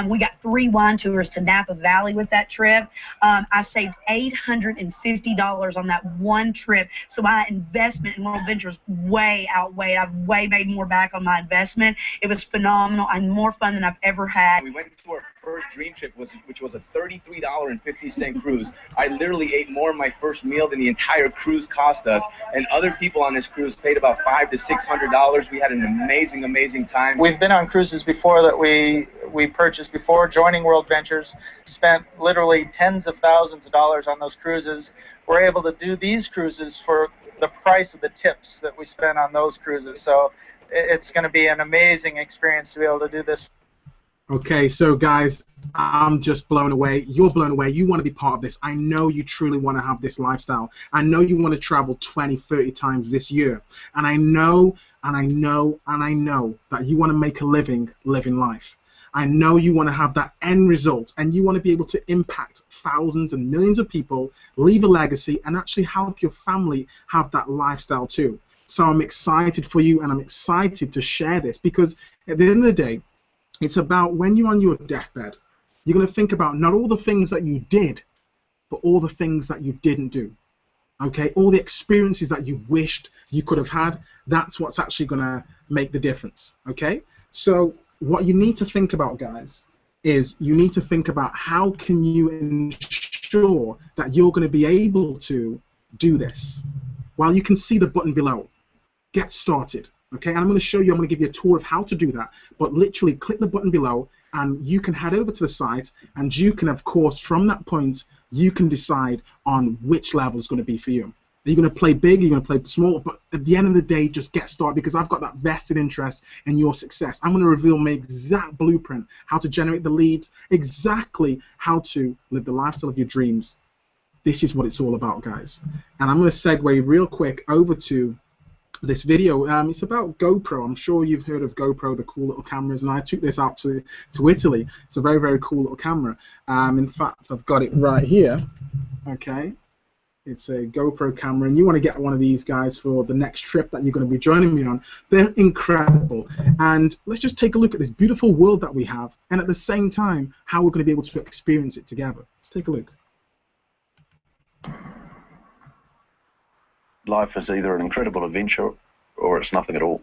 We got 3 wine tours to Napa Valley with that trip. I saved $850 on that one trip, so my investment in WorldVentures way outweighed. I've way made more back on my investment. It was phenomenal and more fun than I've ever had. We went to our first dream trip, which was a $33.50 cruise. I literally ate more of my first meal than the entire cruise cost us, and other people on this cruise paid about $500 to $600. We had an amazing, amazing time. We've been on cruises before that we purchased before joining WorldVentures, spent literally tens of thousands of dollars on those cruises. We're able to do these cruises for the price of the tips that we spent on those cruises. So it's going to be an amazing experience to be able to do this. Okay, so guys, I'm just blown away. You're blown away. You want to be part of this. I know you truly want to have this lifestyle. I know you want to travel 20, 30 times this year. And I know that you want to make a living life. I know you want to have that end result, and you want to be able to impact thousands and millions of people, leave a legacy, and actually help your family have that lifestyle too. So I'm excited for you, and I'm excited to share this, because at the end of the day, it's about when you're on your deathbed, you're going to think about not all the things that you did, but all the things that you didn't do. Okay, all the experiences that you wished you could have had, that's what's actually going to make the difference. Okay, so what you need to think about, guys, is you need to think about how can you ensure that you're going to be able to do this. Well, you can see the button below. Get started. Okay, and I'm going to show you, I'm going to give you a tour of how to do that, but literally click the button below and you can head over to the site, and you can, of course, from that point, you can decide on which level is going to be for you. Are you going to play big? Are you going to play small? But at the end of the day, just get started, because I've got that vested interest in your success. I'm going to reveal my exact blueprint, how to generate the leads, exactly how to live the lifestyle of your dreams. This is what it's all about, guys. And I'm going to segue real quick over to this video. It's about GoPro. I'm sure you've heard of GoPro, the cool little cameras, and I took this out to Italy. It's a very, very cool little camera. In fact, I've got it right here. Okay. It's a GoPro camera, and you want to get one of these guys for the next trip that you're going to be joining me on. They're incredible. And let's just take a look at this beautiful world that we have, and at the same time, how we're going to be able to experience it together. Let's take a look. Life is either an incredible adventure or it's nothing at all.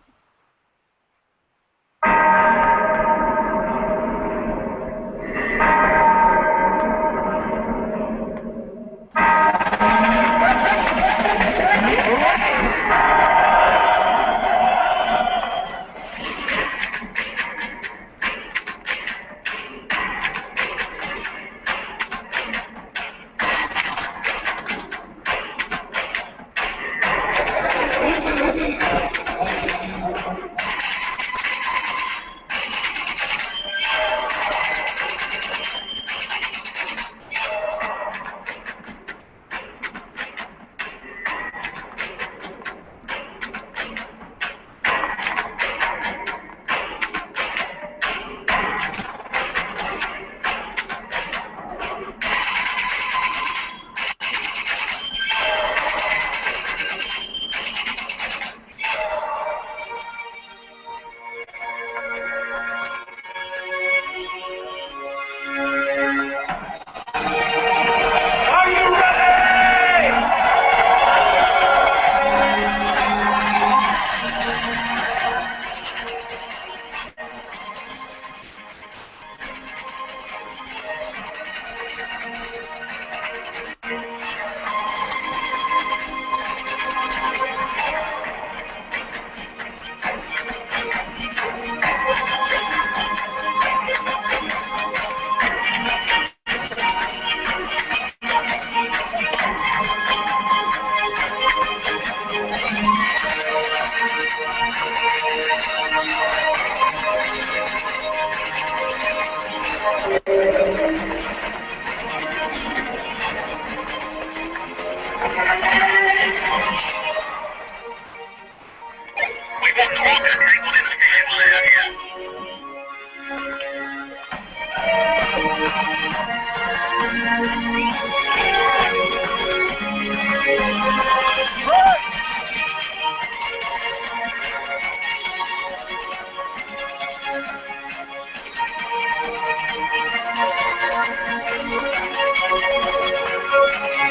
I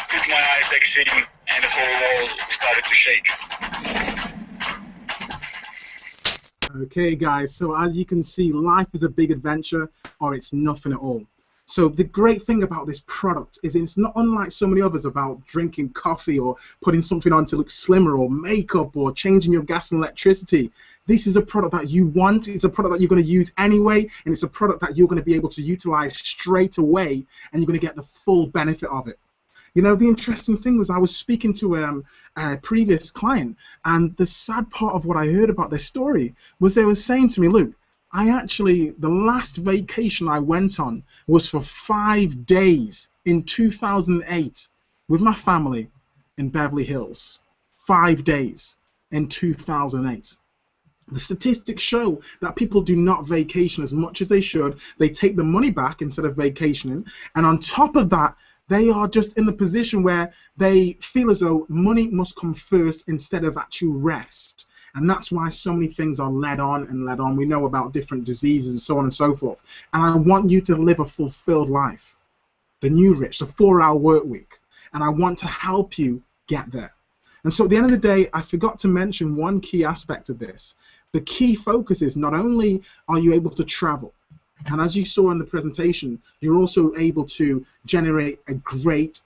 took my eyes exiting and the whole world started to shake. Okay, guys, so as you can see, life is a big adventure or it's nothing at all. So the great thing about this product is it's not unlike so many others about drinking coffee or putting something on to look slimmer or makeup or changing your gas and electricity. This is a product that you want, it's a product that you're going to use anyway, and it's a product that you're going to be able to utilize straight away, and you're going to get the full benefit of it. You know, the interesting thing was I was speaking to a previous client, and the sad part of what I heard about their story was they were saying to me, look, the last vacation I went on was for 5 days in 2008 with my family in Beverly Hills. 5 days in 2008. The statistics show that people do not vacation as much as they should. They take the money back instead of vacationing, and on top of that, they are just in the position where they feel as though money must come first instead of actual rest. And that's why so many things are led on and led on. We know about different diseases and so on and so forth. And I want you to live a fulfilled life. The new rich, the 4-hour work week. And I want to help you get there. And so at the end of the day, I forgot to mention one key aspect of this. The key focus is not only are you able to travel, and as you saw in the presentation, you're also able to generate a great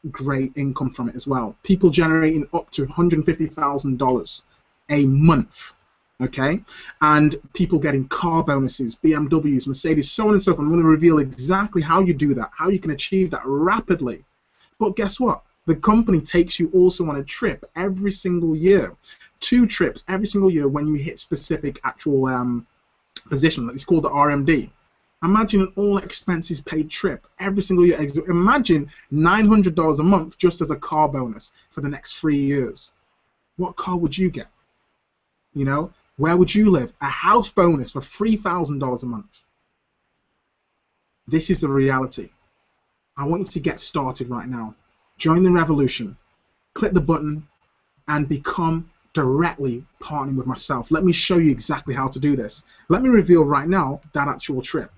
income from it as well. People generating up to $150,000 a month, okay? And people getting car bonuses, BMWs, Mercedes, so on and so forth. I'm going to reveal exactly how you do that, how you can achieve that rapidly. But guess what? The company takes you also on a trip every single year. 2 trips every single year when you hit specific actual position. It's called the RMD. Imagine an all expenses paid trip every single year. Imagine $900 a month just as a car bonus for the next 3 years. What car would you get? You know, where would you live? A house bonus for $3,000 a month. This is the reality. I want you to get started right now. Join the revolution. Click the button and become directly partnering with myself. Let me show you exactly how to do this. Let me reveal right now that actual trip.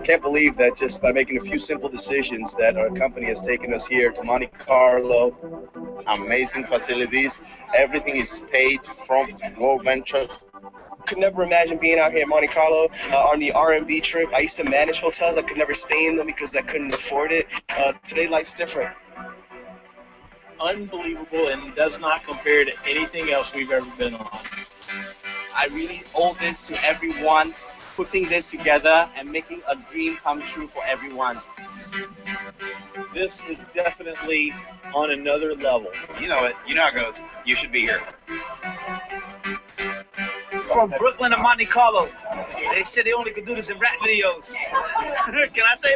Can't believe that just by making a few simple decisions that our company has taken us here to Monte Carlo. Amazing facilities. Everything is paid from WorldVentures. Could never imagine being out here in Monte Carlo on the RMD trip. I used to manage hotels. I could never stay in them because I couldn't afford it. Today, life's different. Unbelievable, and does not compare to anything else we've ever been on. I really owe this to everyone putting this together and making a dream come true for everyone. This is definitely on another level. You know it. You know how it goes. You should be here. From Brooklyn to Monte Carlo. They said they only could do this in rap videos. Can I say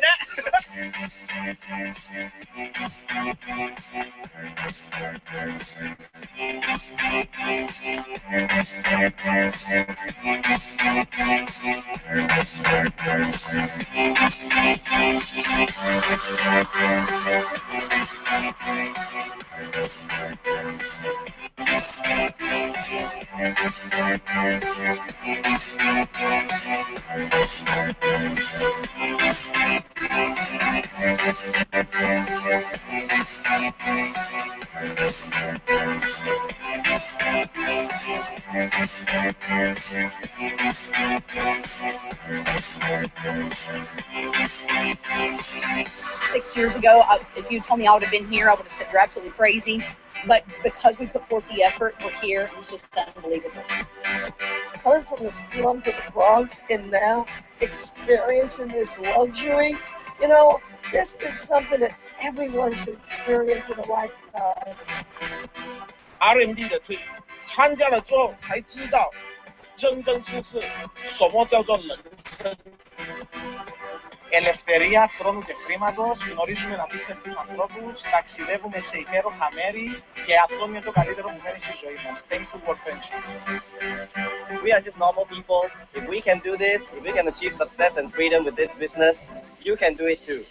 Six years ago, if you told me I would have been here, I would have said you're absolutely crazy. But because we put forth the effort, we're here. It's just unbelievable. Coming from the slum to the Bronx and now experiencing this luxury, you know, this is something that everyone should experience in a lifetime. R&D 的 trip 参加了之后才知道，真真实实什么叫做人生。ελευθερία χρόνου και χρήματος, γνωρίζουμε απίστευτους ανθρώπους, ταξιδεύουμε σε υπέροχα μέρη και αυτό είναι το καλύτερο που φέρνει στη ζωή μας. Thank you, WorldVentures. We are just normal people. If we can do this, if we can achieve success and freedom with this business, you can do it too.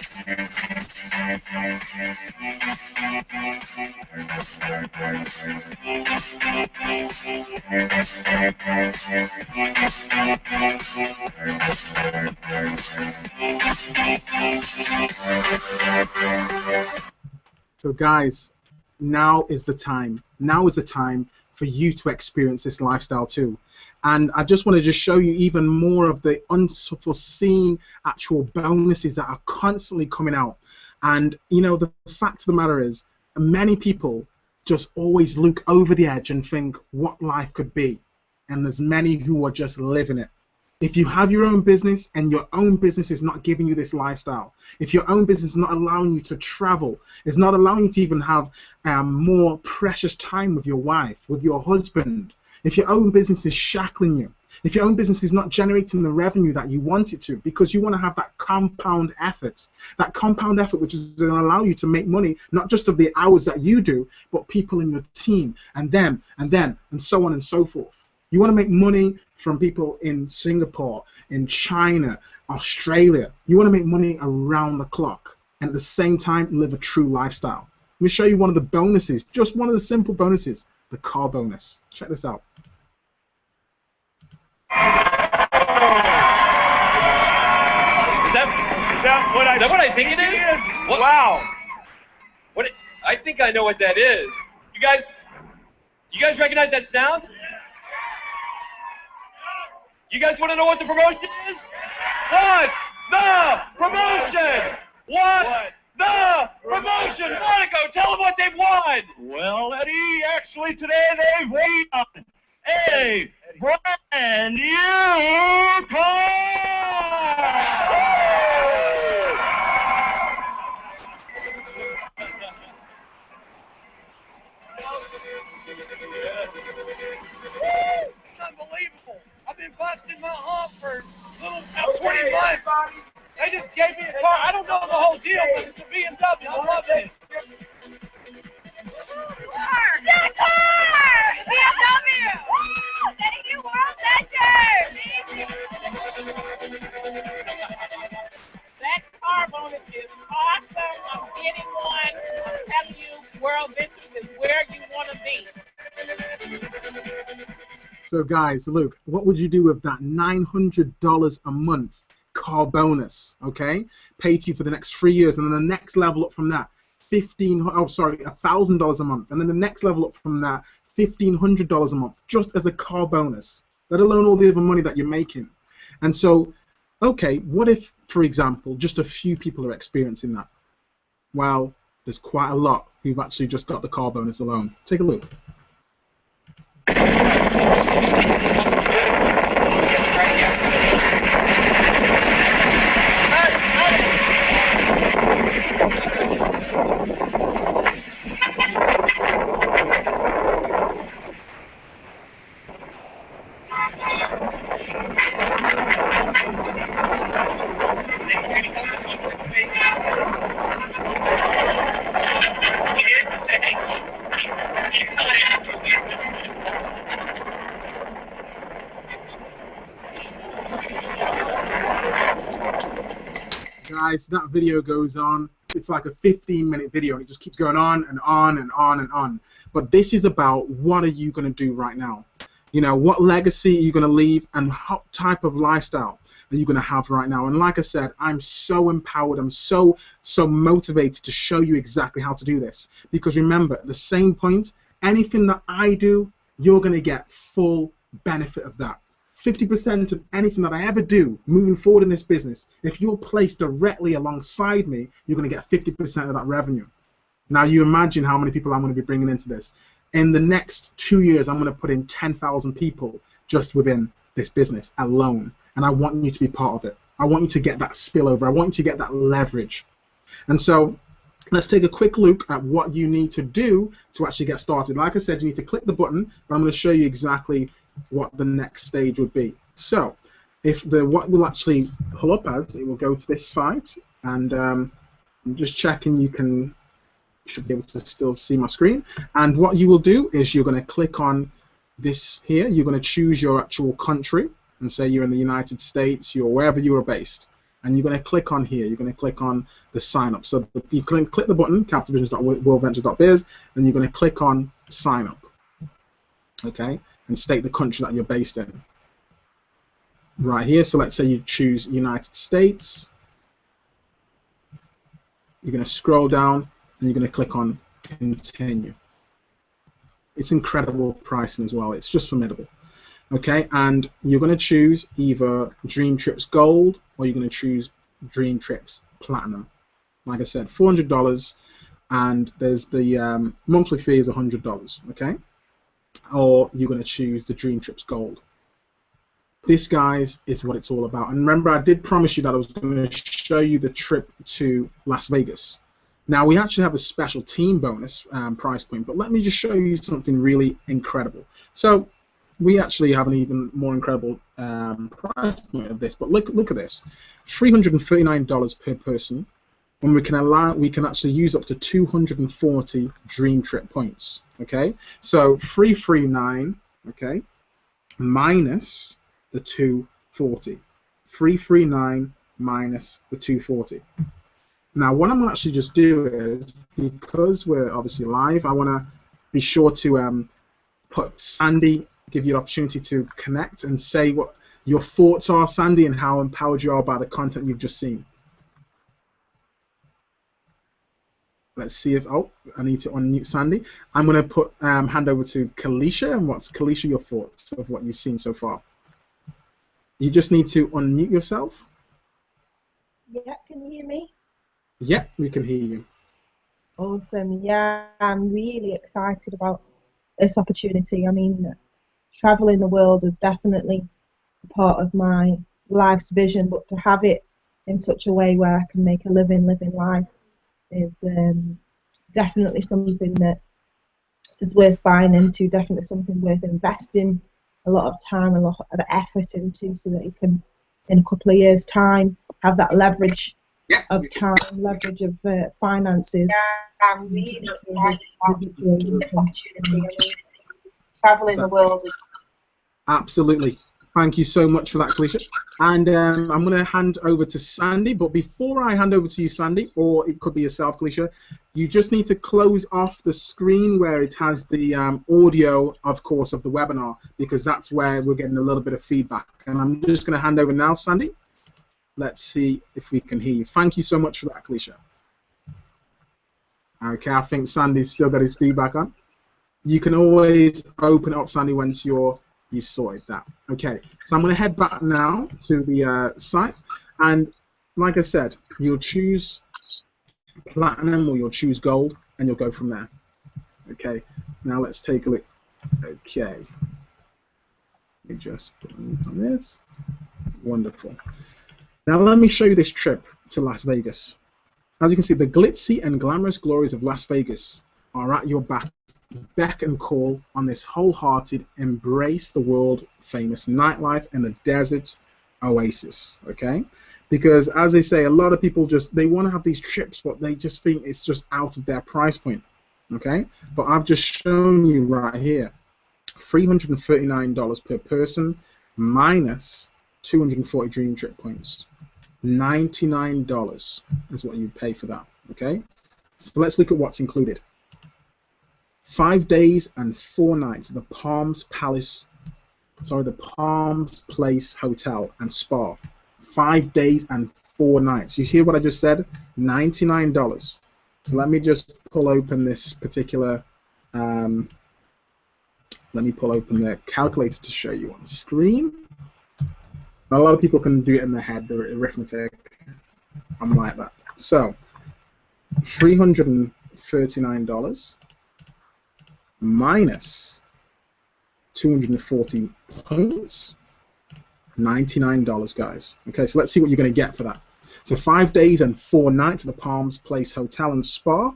So guys, now is the time. Now is the time for you to experience this lifestyle too. And I just want to just show you even more of the unforeseen actual bonuses that are constantly coming out. And you know, the fact of the matter is, many people just always look over the edge and think what life could be. And there's many who are just living it. If you have your own business and your own business is not giving you this lifestyle, if your own business is not allowing you to travel, it's not allowing you to even have more precious time with your wife, with your husband, if your own business is shackling you, if your own business is not generating the revenue that you want it to, because you want to have that compound effort which is going to allow you to make money, not just of the hours that you do, but people in your team and them and so on and so forth. You want to make money from people in Singapore, in China, Australia. You want to make money around the clock and at the same time live a true lifestyle. Let me show you one of the bonuses, just one of the simple bonuses, the car bonus. Check this out. Is that what I think it is? What? Wow. I think I know what that is. You guys recognize that sound? You guys want to know what the promotion is? What's the promotion? What's the promotion? Monaco, tell them what they've won. Well, Eddie, actually today they've won a brand new car! Unbelievable. I've been busting my hump for about 20 months. They just gave me a car. I don't know the whole deal, but it's a BMW. I'm loving it. That car! BMW! Woo! Thank you, WorldVentures! That car bonus is awesome. I'm getting one. I'm telling you, WorldVentures is where you want to be. So guys, look, what would you do with that $900 a month car bonus, okay? Paid to you for the next 3 years, and then the next level up from that, $1,000 a month, and then the next level up from that, $1,500 a month, just as a car bonus, let alone all the other money that you're making. And so, okay, what if, for example, just a few people are experiencing that? Well, there's quite a lot who've actually just got the car bonus alone. Take a look. Guys, that video goes on. It's like a 15-minute video, and it just keeps going on and on and on and on. But this is about what are you going to do right now? You know, what legacy are you going to leave, and what type of lifestyle are you going to have right now? And like I said, I'm so empowered. I'm so motivated to show you exactly how to do this. Because remember, at the same point, anything that I do, you're going to get full benefit of that. 50% of anything that I ever do moving forward in this business, if you're placed directly alongside me, you're going to get 50% of that revenue. Now you imagine how many people I'm going to be bringing into this. In the next 2 years, I'm going to put in 10,000 people just within this business alone. And I want you to be part of it. I want you to get that spillover. I want you to get that leverage. And so let's take a quick look at what you need to do to actually get started. Like I said, you need to click the button, but I'm going to show you exactly what the next stage would be. So if what will actually pull up as, it will go to this site, and I'm just checking you should be able to still see my screen. And what you will do is you're going to click on this here. You're going to choose your actual country and say you're in the United States, you're wherever you are based. And you're going to click on here. You're going to click on the sign up. So you click the button, capitalvisions.worldventures.biz, and you're going to click on sign up. Okay, and state the country that you're based in. Right here. So let's say you choose United States. You're going to scroll down and you're going to click on continue. It's incredible pricing as well. It's just formidable. Okay, and you're going to choose either Dream Trips Gold or you're going to choose Dream Trips Platinum. Like I said, $400, and there's the monthly fee is $100. Okay, or you're going to choose the Dream Trips Gold. This, guys, is what it's all about. And remember, I did promise you that I was going to show you the trip to Las Vegas. Now, we actually have a special team bonus price point, but let me just show you something really incredible. So we actually have an even more incredible price point of this, but look at this. $339 per person, when we can actually use up to 240 Dream Trip points. Okay, so 339, okay, minus the 240. 339 minus the 240. Now, what I'm going to actually just do is, because we're obviously live, I want to be sure to put Sandy, give you an opportunity to connect and say what your thoughts are, Sandy, and how empowered you are by the content you've just seen. Let's see if, oh, I need to unmute Sandy. I'm going to put hand over to Kalisha. And what's, Kalisha, your thoughts of what you've seen so far? You just need to unmute yourself. Yeah, can you hear me? Yeah, we can hear you. Awesome. Yeah, I'm really excited about this opportunity. I mean, traveling the world is definitely part of my life's vision, but to have it in such a way where I can make a living life is definitely something that is worth buying into, definitely something worth investing a lot of time, a lot of effort into, so that you can, in a couple of years' time, have that leverage of time, leverage of finances. Yeah, I'm really excited about this opportunity. Traveling the world. Absolutely. Thank you so much for that, Kalisha. And I'm going to hand over to Sandy. But before I hand over to you, Sandy, or it could be yourself, Kalisha, you just need to close off the screen where it has the audio, of course, of the webinar, because that's where we're getting a little bit of feedback. And I'm just going to hand over now, Sandy. Let's see if we can hear you. Thank you so much for that, Kalisha. Okay, I think Sandy's still got his feedback on. You can always open it up, Sandy, once you've sorted that. Okay, so I'm going to head back now to the site, and like I said, you'll choose Platinum or you'll choose Gold, and you'll go from there. Okay, now let's take a look. Okay, let me just put a note on this. Wonderful. Now let me show you this trip to Las Vegas. As you can see, the glitzy and glamorous glories of Las Vegas are at your beck and call on this wholehearted, embrace the world famous nightlife in the desert oasis. Okay, because as they say, a lot of people they want to have these trips, but they just think it's just out of their price point. Okay, but I've just shown you right here, $339 per person minus 240 Dream Trip points. $99 is what you pay for that. Okay, so let's look at what's included. 5 days and 4 nighs at the Palms Place Hotel and Spa. 5 days and 4 nights. You hear what I just said? $99. So let me just pull open this particular. Let me pull open the calculator to show you on screen. A lot of people can do it in their head, the arithmetic. I'm like that. So, $339 minus 240 points, $99, guys. Okay, so let's see what you're going to get for that. So 5 days and 4 nights at the Palms Place Hotel and Spa.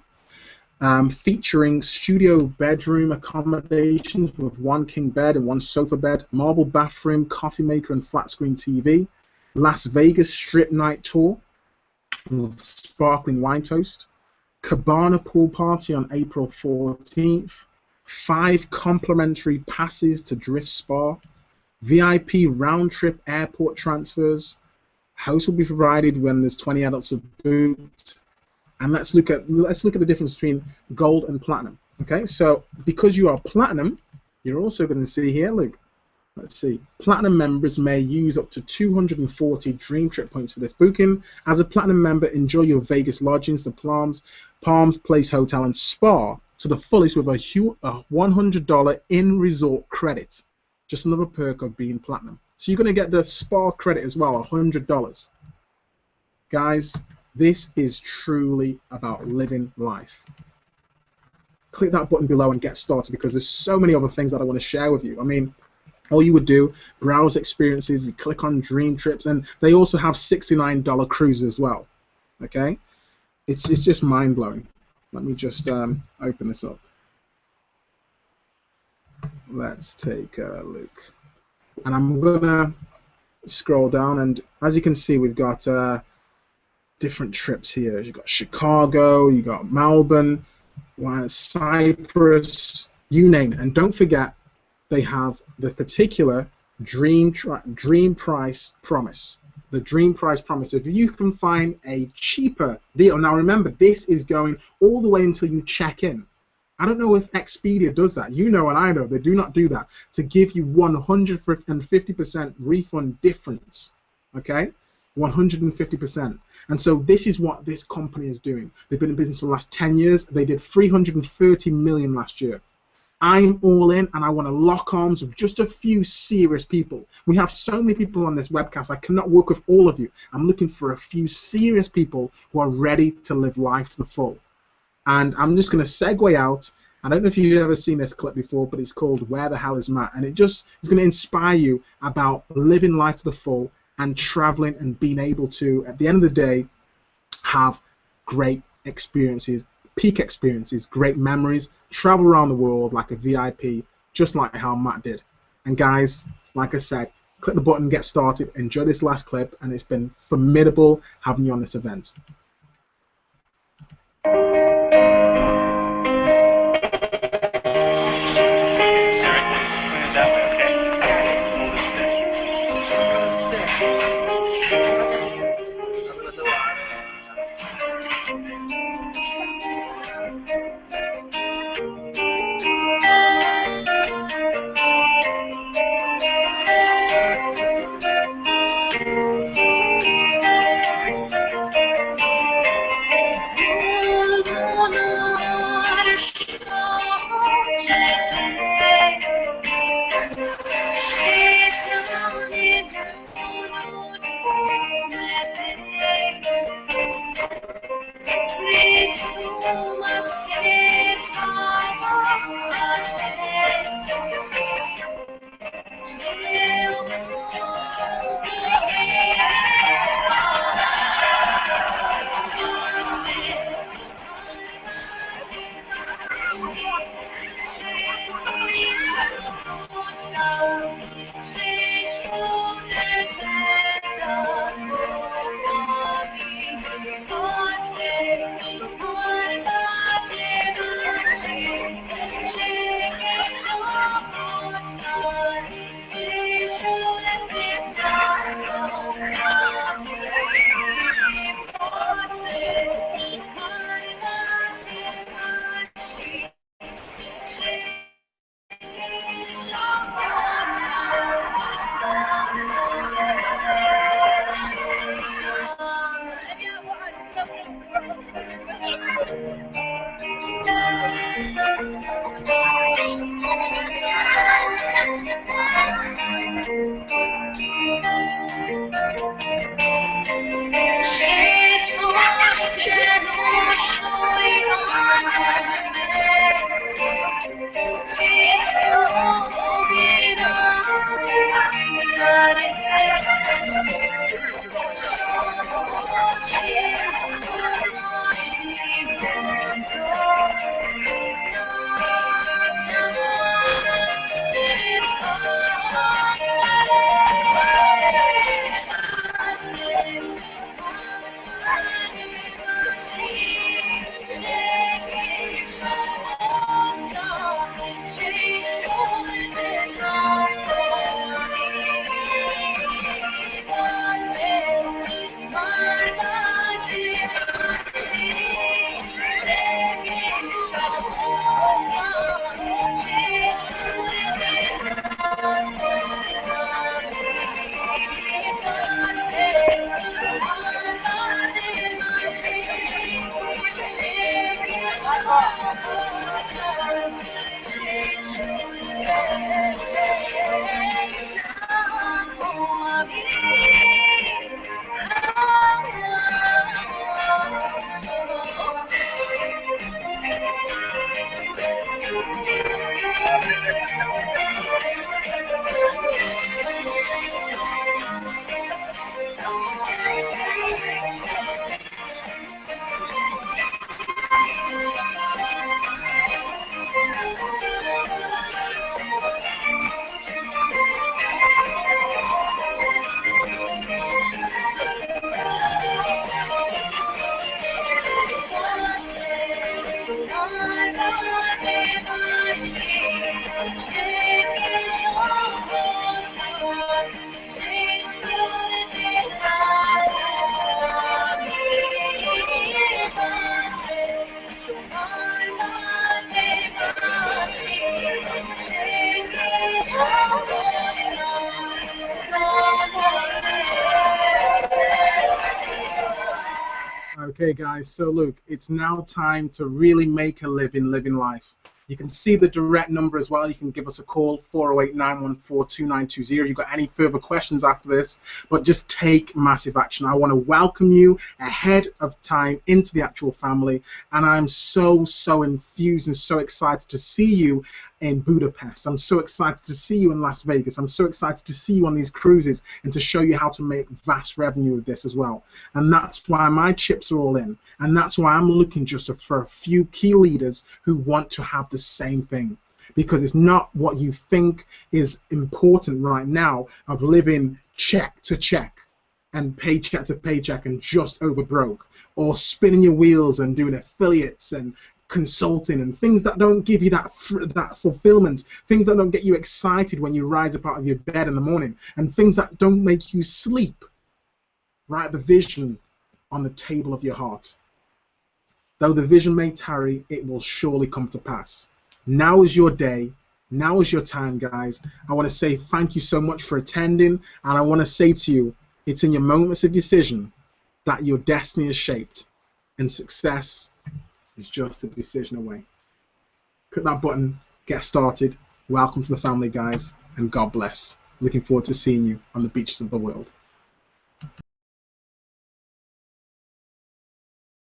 featuring studio bedroom accommodations with one king bed and one sofa bed, marble bathroom, coffee maker, and flat screen TV. Las Vegas strip night tour with sparkling wine toast. Cabana pool party on April 14th. 5 complimentary passes to Drift Spa. VIP round-trip airport transfers. House will be provided when there's 20 adults aboard. And let's look at the difference between gold and platinum. Okay, so because you are platinum, you're also going to see here. Look, let's see. Platinum members may use up to 240 Dream Trip points for this booking. As a platinum member, enjoy your Vegas lodgings, the Palms Place Hotel and Spa to the fullest with a $100 in-resort credit. Just another perk of being platinum. So you're going to get the spa credit as well, $100. Guys, this is truly about living life. Click that button below and get started, because there's so many other things that I want to share with you. I mean, all you would do, browse experiences, you click on Dream Trips, and they also have $69 cruises as well. Okay? It's just mind-blowing. Let me just open this up. Let's take a look. And I'm going to scroll down, and as you can see, we've got different trips here. You've got Chicago, you got Melbourne, Cyprus, you name it. And don't forget, they have the particular Dream Price Promise. The Dream Price Promise. If you can find a cheaper deal, now remember, this is going all the way until you check in. I don't know if Expedia does that. You know and I know they do not do that, to give you 150% refund difference. Okay? 150%. And so this is what this company is doing. They've been in business for the last 10 years. They did 330 million last year. I'm all in, and I want to lock arms with just a few serious people. We have so many people on this webcast. I cannot work with all of you. I'm looking for a few serious people who are ready to live life to the full. And I'm just going to segue out. I don't know if you've ever seen this clip before, but it's called Where the Hell is Matt? And it just is going to inspire you about living life to the full and traveling and being able to, at the end of the day, have great experiences, peak experiences, great memories, travel around the world like a VIP, just like how Matt did. And guys, like I said, click the button, get started, enjoy this last clip, and it's been formidable having you on this event. Okay, guys, so look, it's now time to really make a living life. You can see the direct number as well. You can give us a call, 408-914-2920. If you've got any further questions after this, but just take massive action. I want to welcome you ahead of time into the actual family, and I'm so enthused and so excited to see you in Budapest. I'm so excited to see you in Las Vegas. I'm so excited to see you on these cruises and to show you how to make vast revenue with this as well. And that's why my chips are all in, and that's why I'm looking just for a few key leaders who want to have the same thing, because it's not what you think is important right now of living check to check and paycheck to paycheck and just over broke, or spinning your wheels and doing affiliates and consulting and things that don't give you that fulfillment, things that don't get you excited when you rise up out of your bed in the morning, and things that don't make you sleep. Write the vision on the table of your heart. Though the vision may tarry, it will surely come to pass. Now is your day. Now is your time, guys. I want to say thank you so much for attending, and I want to say to you, it's in your moments of decision that your destiny is shaped, and success is just a decision away. Click that button, get started. Welcome to the family, guys, and God bless. Looking forward to seeing you on the beaches of the world.